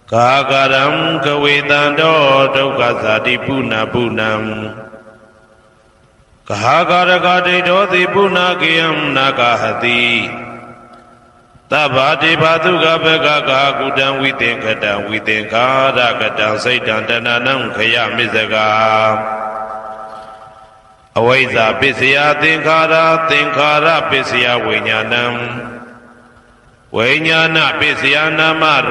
Kahagaram kavetando toka zati puna punam Kahagaraka teithoti puna kiyam nagahati Tabade paduka bhaka kahakudam vitinkarakatam saitam dananam khayamisaga Avaiza pisya tinkhara pisya vinyanam Vinyana pisya nama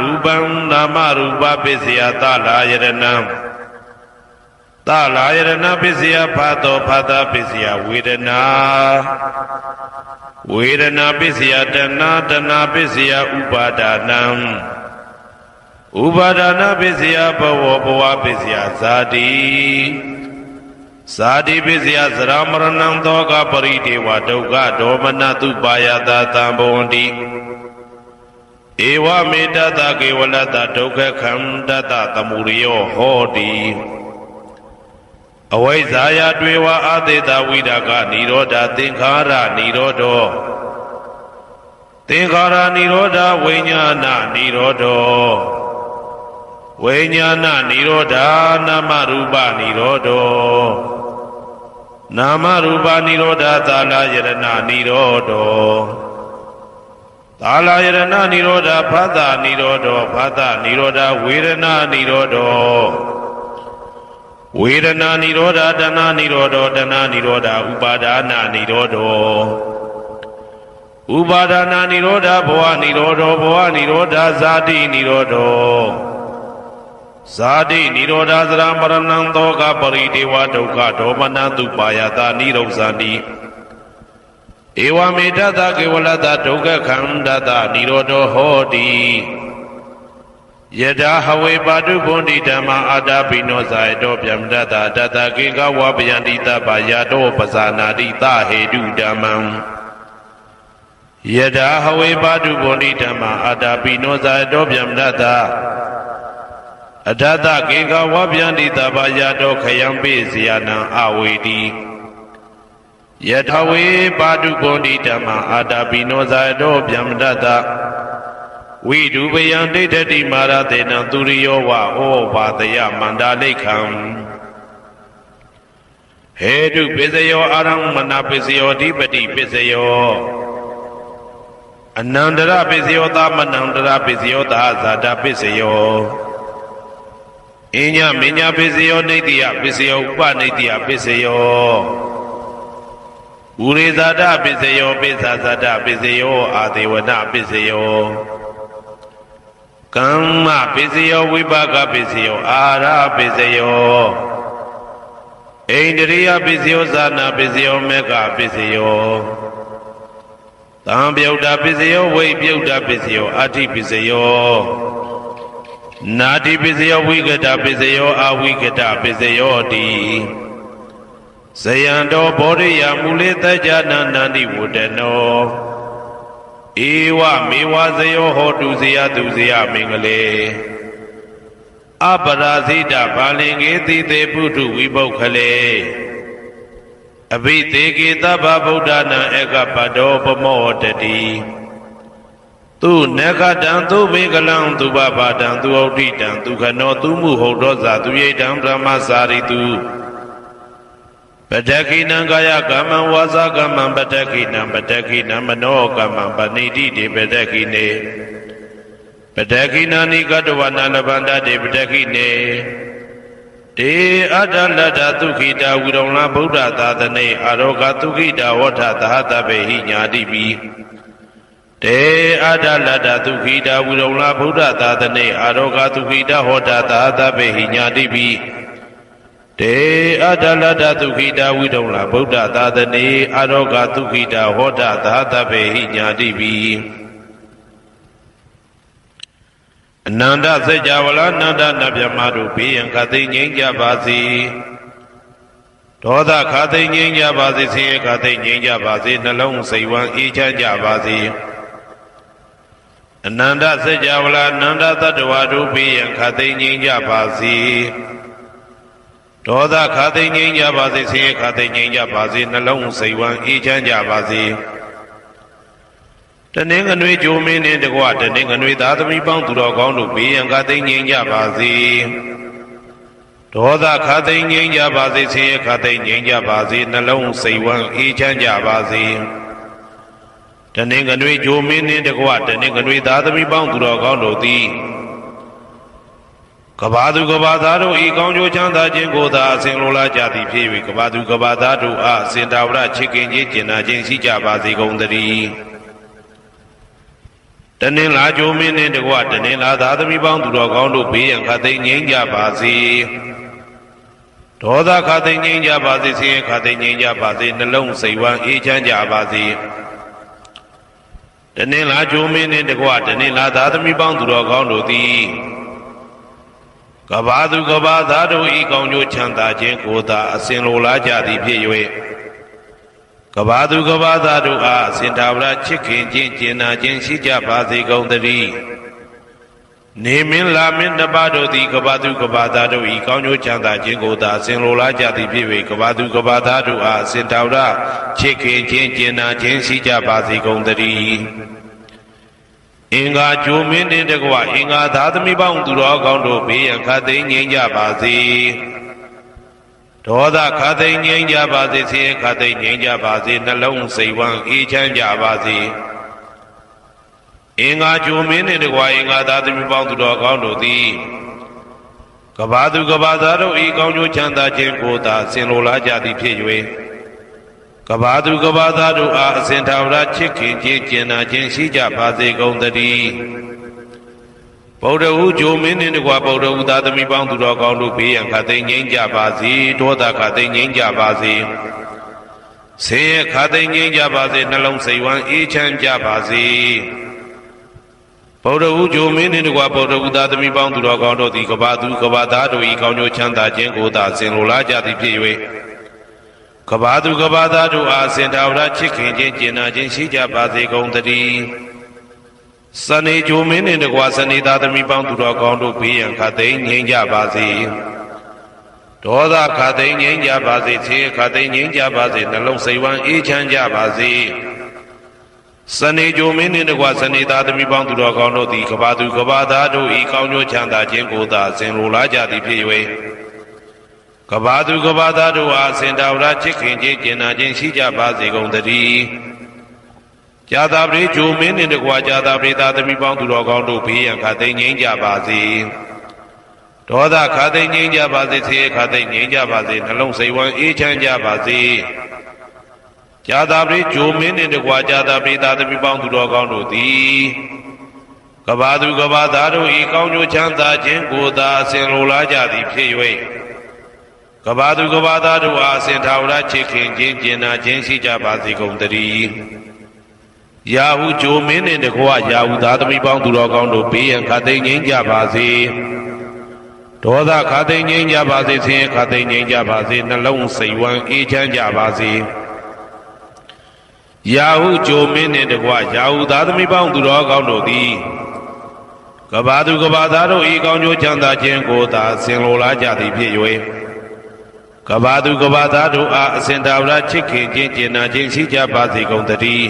rupa pisya talayaranam Talayarana pisya phata pisya Vedana pisya dana pisya upadana pisya bhava pisya Sadi pisya saramaranam toka parideva dukkha domanatu payata tambonti Eva medata kevalata dukkha khamdata tamuriyo hoti Avaizaya dveva adeta vidaka nirodha tinkhara nirodha vinyana nirodho Vinyana nirodha namarupa nirodha talayarana nirodha phata nirodha vedana nirodha dana nirodha upadana nirodha bhava nirodha Zadi nirodha saramaranam toka parideva dukkha domanatu payata nirodhani Eva medata kevalata dukkha khamdata nirodho hoti Yada hawe padu bondi dhamma adapino saito pyamdata tata keka vapyandita payato pasanadita hedu dhammam Yada hawe padu bondi dhamma adapino saito pyamdata Adata keka vapyandita payato khayampi siyanam avedi Yadhawe padu bondi dhamma adapino saito pyamdata Vidubhayam didati maratena turiyo va ovadaya mandalikham Hedu pisayo aramana pisayo dipati pisayo Anandara pisayo tamanandara pisayo tahasada pisayo Inya minya pisayo nitiya pisayo upanitiya pisayo Urizada pisayo pisasada pisayo adevana pisayo Kamma pisayo vipaka pisayo ara pisayo Indriya pisayo sana pisayo meka pisayo Tambhyauda pisayo vipyauda pisayo ati pisayo Nati pisayo vigata pisayo avigata pisayo di Sayando bodhiya mulita jana nandi vudano Ewa mewa sayo hotu siya tu siya mingale Aparasita palingeti te putu vibokhale Abhiteke taba buddhana eka pado pamodati Tu nekadam tu mingalam tu babadam tu audidam tu khano tu muhodosa tu yedam brahmasari tu တက္ခိနံကာယကမ္မံဝါစာကမ္မံပတက္ခိနံပတက္ခိနံမနောကမ္မံပဏိတိတေပတက္ခိနေပတက္ခိနာနိကတဝနာလဗန္တတေပတက္ခိနေတေအတ္တလတ္တသုခိတာဝိရုံလဗုဒ္ဓသာသနေအာရောဂသုခိတာဝဋ္ဌသဟတပေဟိညာတိပိတေအတ္တလတ္တသုခိတာဝိရုံလဗုဒ္ဓသာသနေအာရောဂသုခိတာဟောတာသဟတပေဟိညာတိပိတေအတ္တလတ္တသုခိတာဝိရုံလဗုဒ္ဓသာသနေအာရောဂသုခိတာဟောတာသဟတပေဟိညာတိပိအနန္တစัจ java လာအနန္တနတ်မြတ်တို့ဘေးရန်ခသိငြိမ်းကြပါစေဒေါသခသိငြိမ်းကြပါစေဆင်းရဲခသိငြိမ်းကြပါစေနှလုံးစိတ်ဝမ်းအေးချမ်းကြပါစေအနန္တစัจ java လာအနန္တတတ္တဝါတို့ဘေးရန်ခသိငြိမ်းကြပါစေဒေါသခသိငြိမ်းကြပါစေဆင်းရဲခသိငြိမ်းကြပါစေနှလုံးစိတ်ဝမ်းအေးချမ်းကြပါစေတနင်္ဂနွေဂျိုမင်းနှင့်တကွတနင်္ဂနွေသားသမီးပေါင်းသူတော်ကောင်းတို့ဘေးရန်ခသိငြိမ်းကြပါစေဒေါသခသိငြိမ်းကြပါစေဆင်းရဲခသိငြိမ်းကြပါစေနှလုံးစိတ်ဝမ်းအေးချမ်းကြပါစေတနင်္ဂနွေဂျိုမင်းနှင့်တကွတနင်္ဂနွေသားသမီးပေါင်းသူတော်ကောင်းတို့သည်ကဘာသူကဘာသားတို့ဤကောင်းကျိုးချမ်းသာခြင်းကိုသာအစဉ်လိုလားကြသည်ဖြစ်၍ကဘာသူကဘာသားတို့အားအစဉ်တာဝရချစ်ခင်ခြင်းကျင်နာခြင်းရှိကြပါစေကုန်သတည်းတနင်္လာဂျိုမင်းနှင့်တကွတနင်္လာသားသမီးပေါင်းသူတော်ကောင်းတို့ဘေးရန်ခသိငြိမ်းကြပါစေဒေါသခသိငြိမ်းကြပါစေဆင်းရဲခသိငြိမ်းကြပါစေနှလုံးစိတ်ဝမ်းအေးချမ်းကြပါစေတနင်္လာဂျိုမင်းနှင့်တကွတနင်္လာသားသမီးပေါင်းသူတော်ကောင်းတို့သည်ကဘာသူကဘာသားတို့ဤကောင်းကျိုးချမ်းသာခြင်းကိုသာအစဉ်လိုလားကြသည်ဖြစ်၍ကဘာသူကဘာသားတို့အားအစဉ်သာဝရချစ်ခင်ခြင်းကျင်နာခြင်းရှိကြပါစေကုန်သတည်းနေမင်းလာမင်းတပါတို့သည်ကဘာသူကဘာသားတို့ဤကောင်းကျိုးချမ်းသာခြင်းကိုသာအစဉ်လိုလားကြသည်ဖြစ်၍ကဘာသူကဘာသားတို့အားအစဉ်သာဝရချစ်ခင်ခြင်းကျင်နာခြင်းရှိကြပါစေကုန်သတည်းအင်္ဂါဂျိုမင်းနှင့်တကွအင်္ဂါသားသမီးပေါင်းသူတော်ကောင်းတို့ဘေးရန်ခသိငြိမ်းကြပါစေဒေါသခသိငြိမ်းကြပါစေဆင်းရဲခသိငြိမ်းကြပါစေနှလုံးစိတ်ဝမ်းအေးချမ်းကြပါစေအင်္ဂါဂျိုမင်းနှင့်တကွအင်္ဂါသားသမီးပေါင်းသူတော်ကောင်းတို့သည်ကဘာသူကဘာသားတို့ဤကောင်းကျိုးချမ်းသာခြင်းကိုသာဆင်လိုလားကြသည်ဖြစ်၍ကဘာသူကဘာသားတို့အားအစဉ်သာဝရချစ်ခင်ခြင်းကျင်နာခြင်းရှိကြပါစေကုန်သတည်းဗုဒ္ဓဟူဂျိုမင်းနှင့်တကွဗုဒ္ဓဟူသားသမီးပေါင်းသူတော်ကောင်းတို့ဘေးရန်ခသိငြိမ်းကြပါစေဒေါသခသိငြိမ်းကြပါစေဆင်းရဲခသိငြိမ်းကြပါစေနှလုံးစိတ်ဝမ်းအေးချမ်းကြပါစေဗုဒ္ဓဟူဂျိုမင်းနှင့်တကွဗုဒ္ဓဟူသားသမီးပေါင်းသူတော်ကောင်းတို့သည်ကဘာသူကဘာသားတို့ဤကောင်းကျိုးချမ်းသာခြင်းကိုသာဆင်လိုလားကြသည်ဖြစ်၍ကဘာသူကဘာသားတို့အားစင်တာဝရချစ်ခင်ခြင်းကျင်နာခြင်းရှိကြပါစေကုန်သတည်းစနေဂျိုမင်းနှင့်တကွစနေသားသမီးပေါင်းသူတော်ကောင်းတို့ဘေးရန်ခသိငြိမ်းကြပါစေဒေါသခသိငြိမ်းကြပါစေဆင်းရဲခသိငြိမ်းကြပါစေနှလုံးစိတ်ဝမ်းအေးချမ်းကြပါစေစနေဂျိုမင်းနှင့်တကွစနေသားသမီးပေါင်းသူတော်ကောင်းတို့သည်ကဘာသူကဘာသားတို့ဤကောင်းကျိုးချမ်းသာခြင်းကိုသာဆင်လိုလားကြသည်ဖြစ်၍ကဘာသူကဘာသားတို့အားစင်တာဝရချစ်ခင်ခြင်းကျင်နာခြင်းရှိကြပါစေကုန်သတည်းဇာတာပရိဂျိုမင်းနှင့်တကွာဇာတာပရိသားသမီးပေါင်းသူတော်ကောင်းတို့ဘေးရန်ခသိငြိမ်းကြပါစေဒေါသခသိငြိမ်းကြပါစေဆင်းရဲခသိငြိမ်းကြပါစေနှလုံးစိတ်ဝမ်းအေးချမ်းကြပါစေဇာတာပရိဂျိုမင်းနှင့်တကွာဇာတာပရိသားသမီးပေါင်းသူတော်ကောင်းတို့သည်ကဘာသူကဘာသားတို့ဤကောင်းကျိုးချမ်းသာခြင်းကိုသာအစဉ်လိုလားကြသည်ဖြစ်၍ကဘာသူကဘာသားတို့အားအစဉ်သာဝရချစ်ခင်ခြင်းကျင်နာခြင်းရှိကြပါစေကုန်သတည်းယာဟုဂျိုမင်းနှင့်တကွယာဟုသားသမီးပေါင်းသူတော်ကောင်းတို့ဘေးရန်ခသိငြိမ်းကြပါစေဒေါသခသိငြိမ်းကြပါစေဆင်းရဲခသိငြိမ်းကြပါစေနှလုံးစိတ်ဝမ်းအေးချမ်းကြပါစေယာဟုဂျိုမင်းနှင့်တကွယာဟုသားသမီးပေါင်းသူတော်ကောင်းတို့သည်ကဘာသူကဘာသားတို့ဤကောင်းကျိုးချမ်းသာခြင်းကိုသာဆင်လိုလားကြသည်ဖြစ်၍ကဘာသူကဘာသားတို့အားအစဉ်သာဝရချစ်ခင်ခြင်းကျင်နာခြင်းရှိကြပါစေကုန်သတည်း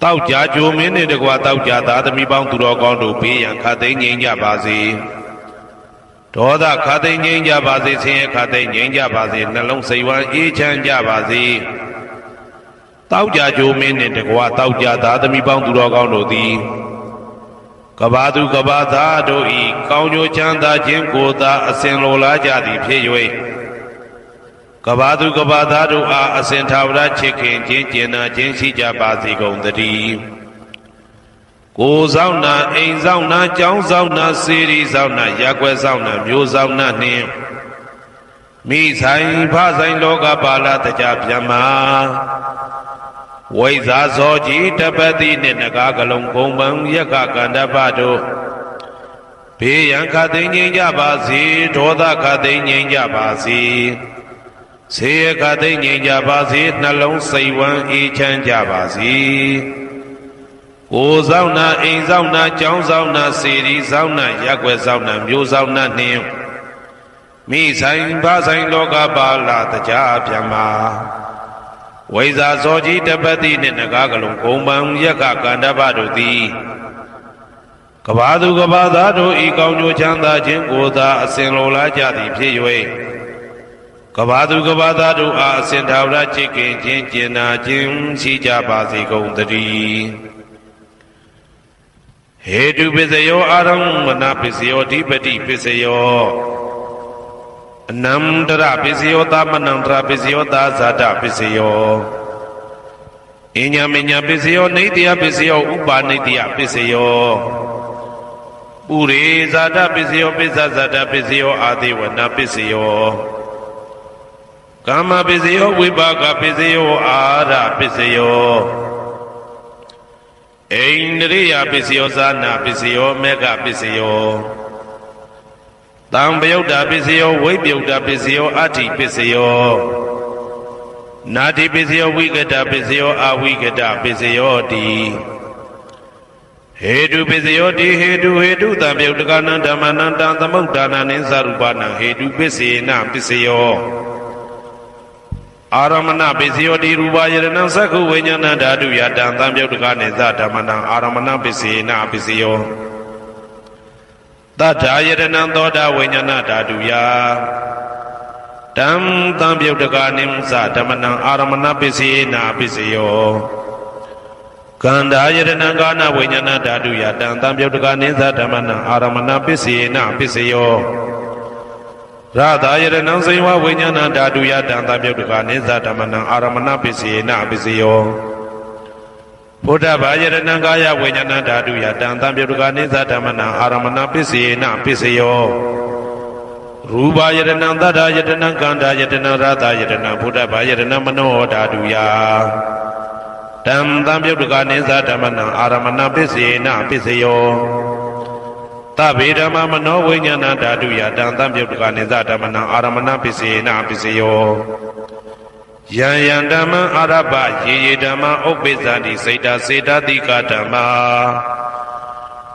တောက်ကြဂျိုမင်းနှင့်တကွတောက်ကြသားသမီးပေါင်းသူတော်ကောင်းတို့ဘေးရန်ခသိငြိမ်းကြပါစေ ဒေါသခါသိငြိမ်းကြပါစေဆင်းရဲခါသိငြိမ်းကြပါစေနှလုံးစိတ်ဝမ်းအေးချမ်းကြပါစေတောက်ကြကြိုးမင်းနှင့်တကွာတောက်ကြသားသမီးပေါင်းသူတော်ကောင်းတို့သည်ကဘာသူကဘာသားတို့ဤကောင်းကျိုးချမ်းသာခြင်းကိုသာအစဉ်လိုလားကြသည်ဖြစ်၍ကဘာသူကဘာသားတို့အားအစဉ်ထာဝရချစ်ခင်ခြင်းကျင်နာခြင်းရှိကြပါစေကုန်သတည်းကိုယ်ဆောင်နာအိမ်ဆောင်နာကျောင်းဆောင်နာစေရီဆောင်နာရက်ွယ်ဆောင်နာမျိုးဆောင်နာနှင့်မိဆိုင်ဖဆိုင်လောကပါဠတကြဗျမဝိဇာဇောကြီးတပတိနှင့်နဂါကလုံးကုံပံယက္ခကန္တပတို့ဘေးရန်ခသိငြိမ်းကြပါစေဒေါသခသိငြိမ်းကြပါစေဆေးရခသိငြိမ်းကြပါစေနှလုံးစိတ်ဝမ်းအေးချမ်းကြပါစေကိုယ်ဆောင်နာအိမ်ဆောင်နာကျောင်းဆောင်နာစေရီဆောင်နာရက်ွယ်ဆောင်နာမျိုးဆောင်နာနှင့်မိဆိုင်ဖဆိုင်လောကပါဠတကြဗျမဝိဇာဇောကြီးတပတိနှင့်နဂါကလုံးကုံပံယက္ခကန္တပတို့သည်ကဘာသူကဘာသားတို့ဤကောင်းကျိုးချမ်းသာခြင်းကိုသာအစဉ်လိုလားကြသည်ဖြစ်၍ကဘာသူကဘာသားတို့အားအစဉ်ထာဝရချစ်ခင်ခြင်းကျင်နာခြင်းရှိကြပါစေကုန်သတည်းဟေတုပစ္စယောအာရမဏပစ္စယောဓိပတိပစ္စယောအနန္တရပစ္စယောသမနန္တရပစ္စယောသာဇာတပစ္စယောအညမညပစ္စယောနေတယပစ္စယောဥပါနေတယပစ္စယောပုရိဇာတပစ္စယောပစ္စဇာတပစ္စယောအာတိဝနပစ္စယောကာမပစ္စယောဝိပါကပစ္စယောအာရပစ္စယောဣန္ဒြိယပစ္စယောဇာနာပစ္စယောမေဃပစ္စယောတံပယုတ်တာပစ္စယောဝိပယုတ်တာပစ္စယောအဋ္ဌိပစ္စယောနာတိပစ္စယောဝိကတပစ္စယောအဝိကတပစ္စယောတိဟေတုပစ္စယောတိဟေတုတံပယုတ်တကနံဓမ္မနံတံသမုဒ္ဒါနာနိသရူပနံဟေတုပစ္စေနပစ္စယောအာရမဏပစ္စယောတိရူပယရဏံသက္ခုဝိညာဏဓာတုယတံသံပယုတ်တကနိသဓမ္မနံအာရမဏပစ္စေနပစ္စယောတထာယတနံသောတာဝိညာဏဓာတုယတံသံပယုတ်တကနိသဓမ္မနံအာရမဏပစ္စေနပစ္စယောကန္တာယတနံကာနဝိညာဏဓာတုယတံသံပယုတ်တကနိသဓမ္မနံအာရမဏပစ္စေနပစ္စယောရသာယတနံစေဝဝိညာဏဓာတုယတံသံပယုတ်တကနိသဓမ္မနံအာရမဏပစ္စေနပစ္စယောဘုဒ္ဓဘာယတနံကာယဝိညာဏဓာတုယတံသံပယုတ်တကနိသဓမ္မနံအာရမဏပစ္စေနပစ္စယောရူပယတနံသတ္တယတနံကန္တာယတနံရသာယတနံဘုဒ္ဓဘာယတနံမနောဓာတုယတံသံပယုတ်တကနိသဓမ္မနံအာရမဏပစ္စေနပစ္စယောသဗ္ဗေဓမ္မမနောဝိညာဏဓာတုယတံသံပယုတ်တကနိသဓမ္မနံအာရမဏပစ္စေနပစ္စယောယံယံဓမ္မအာရပယေယေဓမ္မဥပ္ပိသန္တိစေတစေတတိကဓမ္မ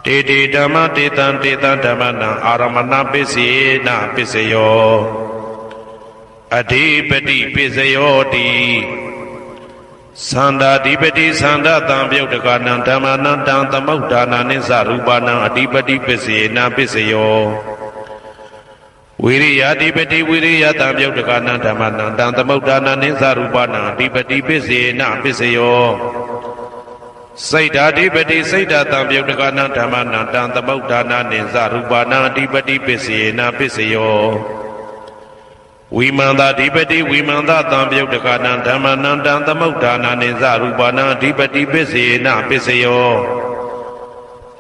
တေတေဓမ္မတေတံဓမ္မနံအာရမဏပစ္စေနပစ္စယောအဓိပတိပစ္စယောတိသန္တာဓိပတိသန္တာတံပယုတ်တကနံဓမ္မနံတံသမုဒ္ဒါနာနိသရူပနံအဓိပတိပစ္စေနပစ္စယောဝိရိယဓိပတိဝိရိယတံပယုတ်တကနံဓမ္မနံတံသမုဒ္ဒါနာနိသရူပနံအဓိပတိပစ္စေနပစ္စယောစိတ်ဓာဓိပတိစိတ်ဓာတံပယုတ်တကနံဓမ္မနံတံသမုဒ္ဒါနာနိသရူပနံအဓိပတိပစ္စေနပစ္စယောဝိမန္တဓိပတိဝိမန္တတံပယုတ်တကနံဓမ္မနံတံသမုဒ္ဒါနာနိသရူပနံအဓိပတိပစ္စေနပစ္စယော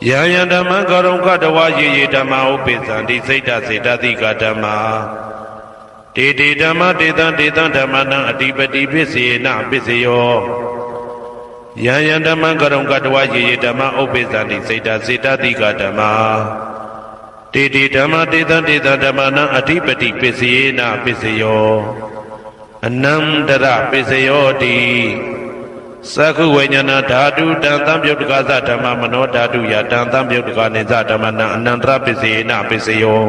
ယံယံဓမ္မကရုံကတဝယေယေဓမ္မဥပ္ပိသန္တိစိတ်ဓာစေတသိကဓမ္မာတေတေဓမ္မတေတံဓမ္မနံအဓိပတိပစ္စေနပစ္စယောယံယံဓမ္မကရုံကတဝယေယေဓမ္မဥပ္ပိသန္တိစိတ်ဓာစေတသိကဓမ္မာတေတေဓမ္မတေတံဓမ္မနံအဓိပတိပစ္စေနပစ္စယောအနန္တရပစ္စယောတိသက္ခုဝိညာဏဓာတုတံသံပယုတ်တကသဓမ္မမနောဓာတုယတံသံပယုတ်တကနိသဓမ္မနံအနန္တရပစ္စေနပစ္စယော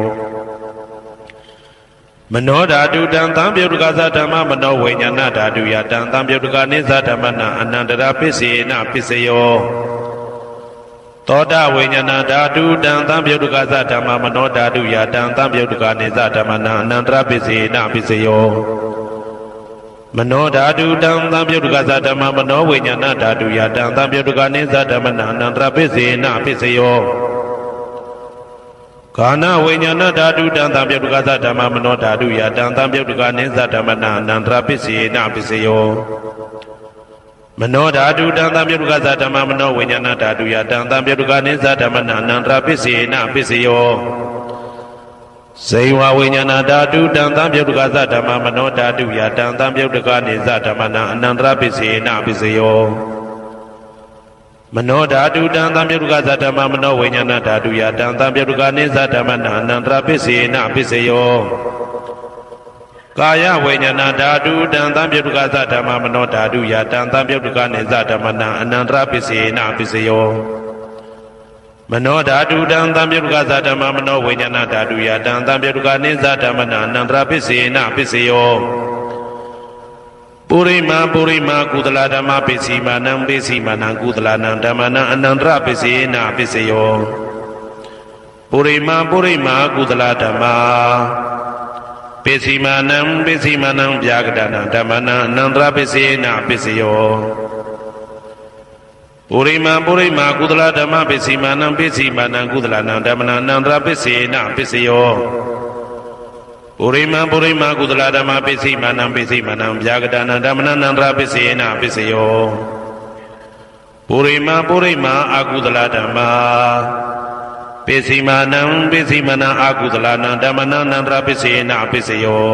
မနောဓာတုတံသံပယုတ်တကသဓမ္မမနောဝိညာဏဓာတုယတံသံပယုတ်တကနိသဓမ္မနံအနန္တရပစ္စေနပစ္စယော သောတာဝိညာဏဓာတုတံသံပြုတ်တကသဓမ္မမနောဓာတုယတံသံပြုတ်တကနေသဓမ္မနံအနန္တရပစ္စေနပစ္စယောမနောဓာတုတံသံပြုတ်တကသဓမ္မမနောဝိညာဏဓာတုယတံသံပြုတ်တကနေသဓမ္မနံအနန္တရပစ္စေနပစ္စယောကာနဝိညာဏဓာတုတံသံပြုတ်တကသဓမ္မမနောဓာတုယတံသံပြုတ်တကနေသဓမ္မနံအနန္တရပစ္စေနပစ္စယောမနောဓာတုတံသံပြုတ်တကသဓမ္မမနောဝိညာဏဓာတုယတံသံပြုတ်တကနေသဓမ္မနံအနန္တရပစ္စေနပစ္စယောဇေဝဝိညာဏဓာတုတံသံပြုတ်တကသဓမ္မမနောဓာတုယတံသံပြုတ်တကနေသဓမ္မနံအနန္တရပစ္စေနပစ္စယောမနောဓာတုတံသံပြုတ်တကသဓမ္မမနောဝိညာဏဓာတုယတံသံပြုတ်တကနေသဓမ္မနံအနန္တရပစ္စေနပစ္စယောကာယဝိညာဏဓာတုတံသံပြုတ်တကသဓမ္မမနောဓာတုယတံသံပြုတ်တကနေသဓမ္မနံအနန္တရပစ္စေနပစ္စယောမနောဓာတုတံသံပြုတ်တကသဓမ္မမနောဝိညာဏဓာတုယတံသံပြုတ်တကနေသဓမ္မနံအနန္တရပစ္စေနပစ္စယောပုရိမာကုသလဓမ္မပစ္စည်းမာနံပစ္စည်းမာနံကုသလနံဓမ္မနံအနန္တရပစ္စေနပစ္စယောပုရိမာကုသလဓမ္မပစ္စည်းမာနံပစ္စည်းမာနံဗျာကတနံဓမ္မနံအနန္တရပစ္စေနပစ္စယောပုရိမာကုသလဓမ္မပစ္စည်းမာနံပစ္စည်းမာနံကုသလနံဓမ္မနံအနန္တရပစ္စေနပစ္စယောပုရိမာကုသလဓမ္မပစ္စည်းမာနံပစ္စည်းမာနံဗျာကတနံဓမ္မနံအနန္တရပစ္စေနပစ္စယောပုရိမာအကုသလဓမ္မပစ္စည်းမာနံပစ္စည်းမာနံအကုသလနံဓမ္မနံအနန္တရပစ္စေနပစ္စယော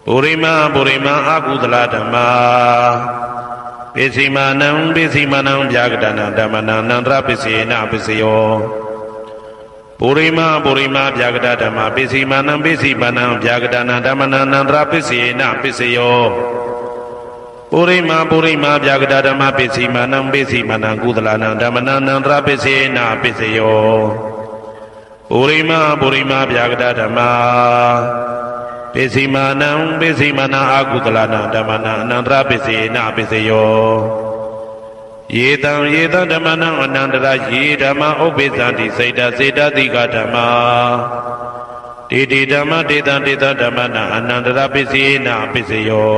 ပုရိမာအကုသလဓမ္မပစ္စည်းမာနံဗျာကတနံဓမ္မနံအနန္တရပစ္စေနပစ္စယောပုရိမာဗျာကတဓမ္မပစ္စည်းမာနံဗျာကတနံဓမ္မနံအနန္တရပစ္စေနပစ္စယောပုရိမာဗျာကတဓမ္မပစ္စည်းမာနံကုသလနံဓမ္မနံအနန္တရပစ္စေနပစ္စယောပုရိမာဗျာကတဓမ္မပစ္စည်းမာနံအကုသလနံဓမ္မနံအနန္တရပစ္စေနပစ္စယောယေတံဓမ္မနံအနန္တရယေဓမ္မဥပ္ပိသံတိစေတတိကဓမ္မာတေဓမ္မတေတံဓမ္မနံအနန္တရပစ္စေနပစ္စယော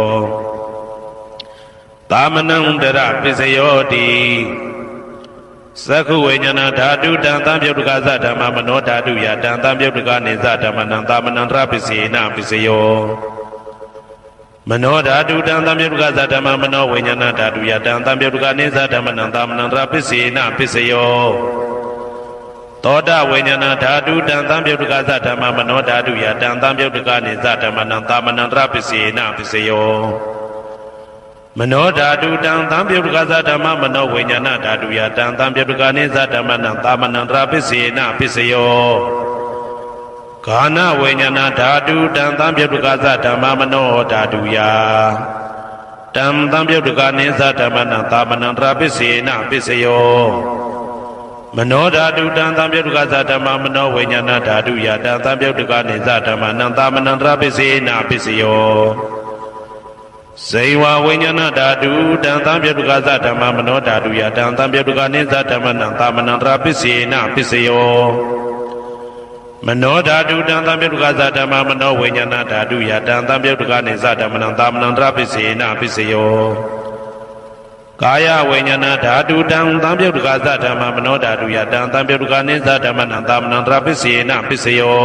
သာမနံတရပစ္စယောတိသက္ခုဝိညာဏဓာတုတံသံပြုတ်တကသဓမ္မမနောဓာတုယတံသံပြုတ်တကနေသဓမ္မနံသာမနံတရပစ္စေနပစ္စယောမနောဓာတုတံသံပြုတ်တကသဓမ္မမနောဝိညာဏဓာတုယတံသံပြုတ်တကနေသဓမ္မနံသာမနံတရပစ္စေနပစ္စယောသောတာဝိညာဏဓာတုတံသံပြုတ်တကသဓမ္မမနောဓာတုယတံသံပြုတ်တကနေသဓမ္မနံသာမနံတရပစ္စေနပစ္စယောမနောဓာတုတံသံပြုတ်တကသဓမ္မမနောဝိညာဏဓာတုယတံသံပြုတ်တကနေသဓမ္မနံသာမနံတရပစ္စေနပစ္စယောကာနဝိညာဏဓာတုတံသံပြုတ်တကသဓမ္မမနောဓာတုယတံသံပြုတ်တကနေသဓမ္မနံသာမနံတရပစ္စေနပစ္စယောမနောဓာတုတံသံပြုတ်တကသဓမ္မမနောဝိညာဏဓာတုယတံသံပြုတ်တကနေသဓမ္မနံသာမနံတရပစ္စေနပစ္စယောဇေဝဝိညာဏဓာတုတံသံပြုတ်တကသဓမ္မမနောဓာတုယတံသံပြုတ်တကနေသဓမ္မနံသာမနံတရပစ္စေနပစ္စယောမနောဓာတုတံသံပြုတ်တကသဓမ္မမနောဝိညာဏဓာတုယတံသံပြုတ်တကနေသဓမ္မနံသာမနံတရပစ္စေနပစ္စယောကာယဝိညာဏဓာတုတံသံပြုတ်တကသဓမ္မမနောဓာတုယတံသံပြုတ်တကနေသဓမ္မနံသာမနံတရပစ္စေနပစ္စယော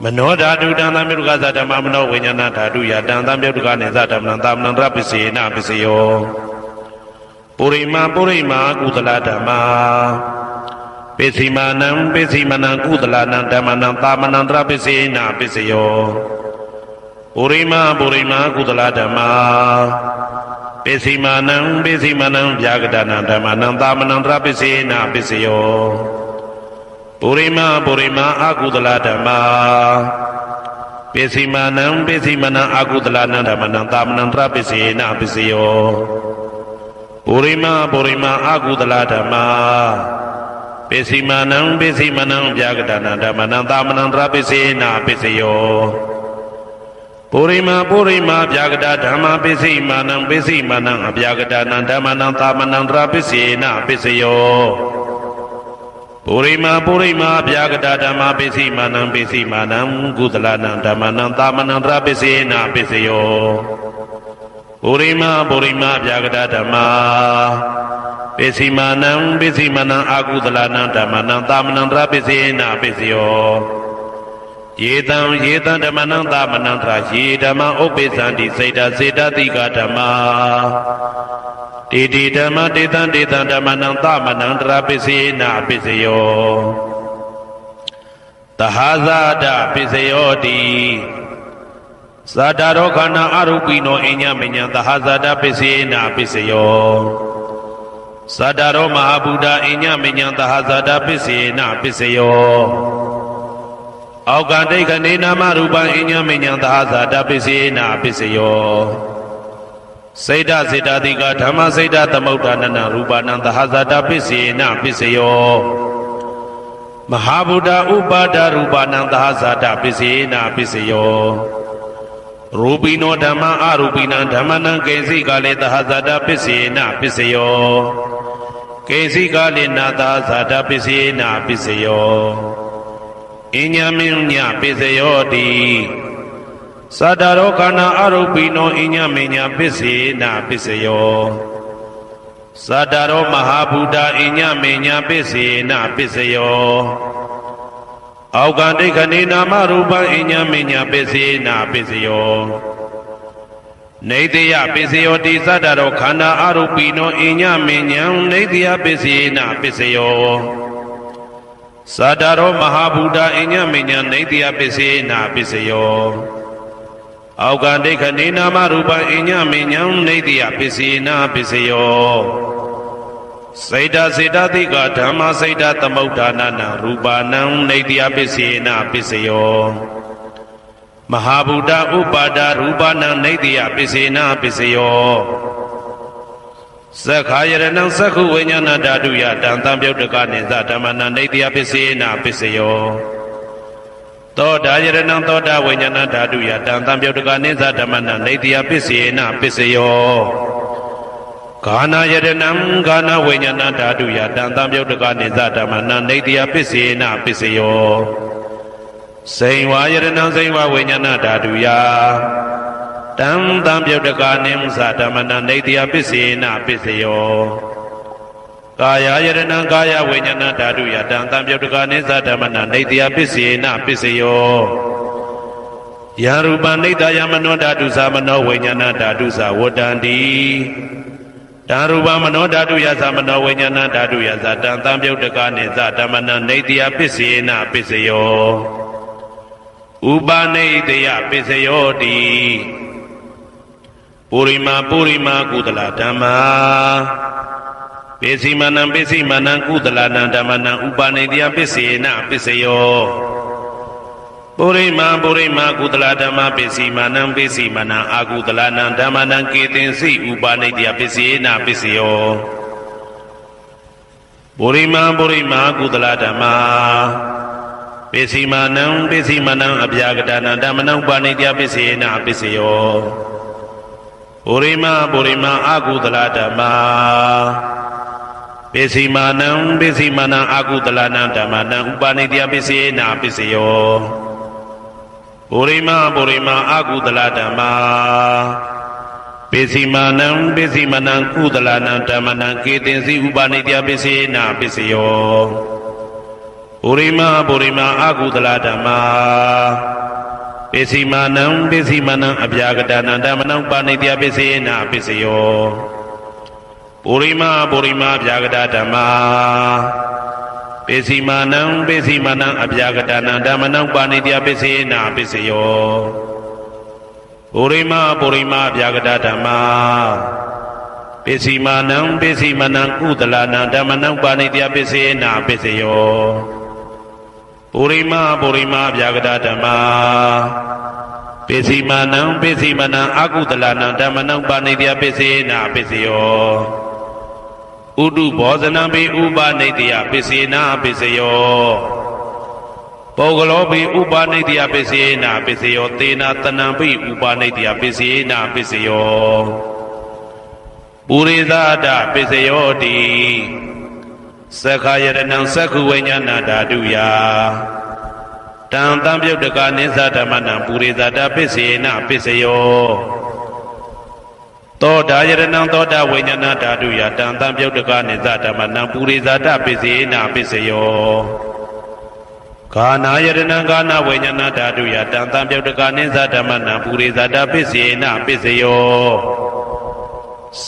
မနောဓာတုတံသံပြုတ်တကသဓမ္မမနောဝိညာဏဓာတုယတံသံပြုတ်တကနေသဓမ္မနံသာမနံတရပစ္စေနပစ္စယောပုရိမာကုသလဓမ္မာပစ္စည်းမာနံကုသလနံဓမ္မနံသာမနံတရပစ္စေနပစ္စယောပုရိမာကုသလဓမ္မာပစ္စည်းမာနံဗျာကတနံဓမ္မနံသာမနံတရပစ္စေနပစ္စယောပုရိမာအကုသလဓမ္မာပစ္စည်းမာနံအကုသလနံဓမ္မနံသာမနံတရပစ္စေနပစ္စယောပုရိမာအကုသလဓမ္မာပစ္စည်းမာနံဗျာကတနံဓမ္မနံသာမနံတရပစ္စေနပစ္စယော ပုရိမာဗျာဂတာဓမ္မပစ္စည်းမာနံအဗျာဂတာနံဓမ္မနံသာမနံတရာပစ္စေနပစ္စယောပုရိမာဗျာဂတာဓမ္မပစ္စည်းမာနံကုသလနံဓမ္မနံသာမနံတရာပစ္စေနပစ္စယောပုရိမာဗျာဂတာဓမ္မပစ္စည်းမာနံအကုသလနံဓမ္မနံသာမနံတရာပစ္စေနပစ္စယောယေတံဓမ္မနံသာမနံတရာယေဓမ္မဥပ္ပိသန္တိစေတတိကဓမ္မတေဓမ္မတေတံဓမ္မနံသာမနံတရာပစ္စေနပစ္စယောသဟာဇာတပစ္စယောတိဇာတာရောခန္ဓာအရူပိနောအညမညံသဟာဇာတပစ္စေနပစ္စယောဇာတာရောမဟာဗုဒ္ဓအညမညံသဟာဇာတပစ္စေနပစ္စယောအောက်ကဒိဋ္ဌနေနာမရူပံအညမညံသဟာဇာတပစ္စေနပစ္စယောစေတတိကဓမ္မစေတသမုဋ္ဌာနနရူပနံသဟာဇာတပစ္စေနပစ္စယောမဟာဗုဒ္ဓဥပါဒရူပနံသဟာဇာတပစ္စေနပစ္စယောရူပိနောဓမ္မအရူပိနံဓမ္မနံကေစီကလေသဟာဇာတပစ္စေနပစ္စယောကေစီကလေနာသဟာဇာတပစ္စေနပစ္စယောအညမညပစ္စယောတိသတ္တရောခန္ဓာအရူပိနောအညမညပစ္စေနပစ္စယောသတ္တရောမဟာဗုဒ္ဓအညမညပစ္စေနပစ္စယောအောက်ကဒိဋ္ဌနေနာမရူပံအညမညပစ္စေနပစ္စယောနေတယပစ္စယောတိသတ္တရောခန္ဓာအရူပိနောအညမညံနေတယပစ္စေနပစ္စယောသတ္တရောမဟာဗုဒ္ဓအညမညံနေတယပစ္စေနပစ္စယောအောက်ကဒိဋ္ဌနေနာမရူပံအညမညံနေတယပစ္စေနပစ္စယောစေတတိကဓမ္မစေတသမုဋ္ဌာနနရူပနံနေတယပစ္စေနပစ္စယောမဟာဗုဒ္ဓဥပါဒရူပနံနေတယပစ္စေနပစ္စယောသက္ခာယရဏံသက္ခုဝိညာဏဓာတုယတံသံပြုတ်တကနိသဓမ္မနံနေတယပစ္စေနပစ္စယောသောတာယရဏံသောတာဝိညာဏဓာတုယတံသံပြုတ်တကနိသဓမ္မနံနေတယပစ္စေနပစ္စယောဂာနာယရဏံဂာနာဝိညာဏဓာတုယတံသံပြုတ်တကနိသဓမ္မနံနေတယပစ္စေနပစ္စယောစိန်ဝါယရဏံစိန်ဝါဝိညာဏဓာတုယတံသံပြုတ်တကနိသဓမ္မနံနေတယပစ္စေနပစ္စယောကာယယရဏံကာယဝိညာဏဓာတုယတံသံပြုတ်တကနိသဓမ္မနံနေတယပစ္စေနပစ္စယောယရူပနိတယမနောဓာတုသမနောဝိညာဏဓာတုသဝတ္တန္တိတံရူပမနောဓာတုယသမနောဝိညာဏဓာတုယသတံသံပြုတ်တကနိသဓမ္မနံနေတယပစ္စေနပစ္စယောဥပနိတယပစ္စယောတိပုရိမာကုသလဓမ္မာပစ္စည်းမနံကုသလနံဓမ္မနံဥပနိတယပစ္စေနပစ္စယောပုရိမာကုသလဓမ္မပစ္စည်းမနံအာကုသလနံဓမ္မနံကေတင်စိဥပနိတယပစ္စေနပစ္စယောပုရိမာကုသလဓမ္မာပစ္စည်းမနံအဗျာဂတနံဓမ္မနံဥပနိတယပစ္စေနပစ္စယောပုရိမာအာကုသလဓမ္မာပစ္စည်းမနံအာကုသလနံဓမ္မနံဥပနိတယပစ္စေနပစ္စယောပုရိမာအာကုသလဓမ္မာပစ္စည်းမနံကုသလနံဓမ္မနံကေတင်စီဥပနိတယပစ္စေနပစ္စယောပုရိမာအာကုသလဓမ္မာပစ္စည်းမနံအဗျာဂတနံဓမ္မနံဥပနိတယပစ္စေနပစ္စယောပုရိမာဗျာဂတဓမ္မာပစ္စည်းမနံအဗျာဂတနံဓမ္မနံဥပနိတယပစ္စေနပစ္စယောပုရိမာဗျာဂတဓမ္မာပစ္စည်းမနံကုသလနံဓမ္မနံဥပနိတယပစ္စေနပစ္စယောပုရိမာဗျာဂတဓမ္မာပစ္စည်းမနံအာကုသလနံဓမ္မနံဥပနိတယပစ္စေနပစ္စယောဥဒုဘောဇနံပိဥပနိတယပစ္စေနပစ္စယော ပုဂ္ဂလောပိဥပါနိတ္တယပစ္စယေနပစ္စယောသေနာတဏံပိဥပါနိတ္တယပစ္စယေနပစ္စယောပုရိသဒပစ္စယောတိသက္ခာယတနံသက္ခုဝိညာဏဓာတုယတံတံပြုတ်တကနိသဓမ္မနံပုရိသဒပစ္စယေနပစ္စယောသောတာယတနံသောတာဝိညာဏဓာတုယတံတံပြုတ်တကနိသဓမ္မနံပုရိသဒပစ္စယေနပစ္စယောကာနာယတနံကာနာဝိညာဏဓာတုယတံတံပြုတ်တကနိသဓမ္မနံပုရိသဒပစ္စယေနပစ္စယော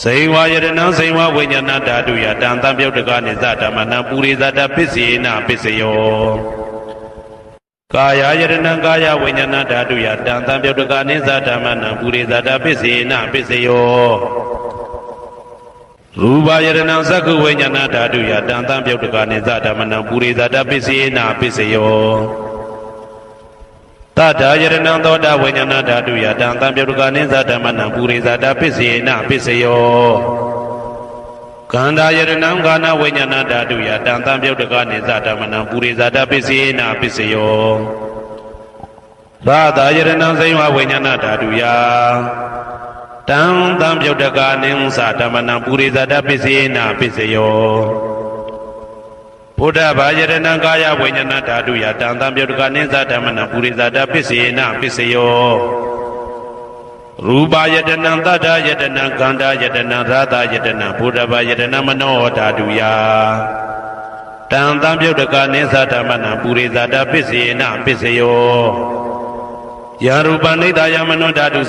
စေဝယတနံစေဝဝိညာဏဓာတုယတံတံပြုတ်တကနိသဓမ္မနံပုရိသဒပစ္စယေနပစ္စယောကာယယတနံကာယဝိညာဏဓာတုယတံတံပြုတ်တကနိသဓမ္မနံပုရိသဒပစ္စယေနပစ္စယောရူပယတနံသက္ခုဝိညာဏဓာတုယတံတံပြုတ်တကနိသဓမ္မနံပုရိသဒပစ္စယေနပစ္စယောတတယတနံသောတာဝိညာဏဓာတုယတံတံပြုတ်တကနိသဓမ္မနံပုရိသဒပစ္စယေနပစ္စယောကန္တာယတနံကာနဝိညာဏဓာတုယတံတံပြုတ်တကနိသဓမ္မနံပုရိသဒပစ္စယေနပစ္စယောရာသယတနံစေဝဝိညာဏဓာတုယတံတံပြုတ်တကနိသဓမ္မနံပုရိသဒပစ္စယေနပစ္စယောဘုဒ္ဓဘာယတနံကာယဝိညာဏဓာတုယတံတံပြုတ်တကနိသဓမ္မနံပုရိသဒပစ္စယေနပစ္စယောရူပယတနံတတ္တယတနံခန္ဓာယတနံရာသယတနံဘုဒ္ဓဘာယတနံမနောဓာတုယတံတံပြုတ်တကနိသဓမ္မနံပုရိသဒပစ္စယေနပစ္စယောယရူပနိဒာယမနောဓာတု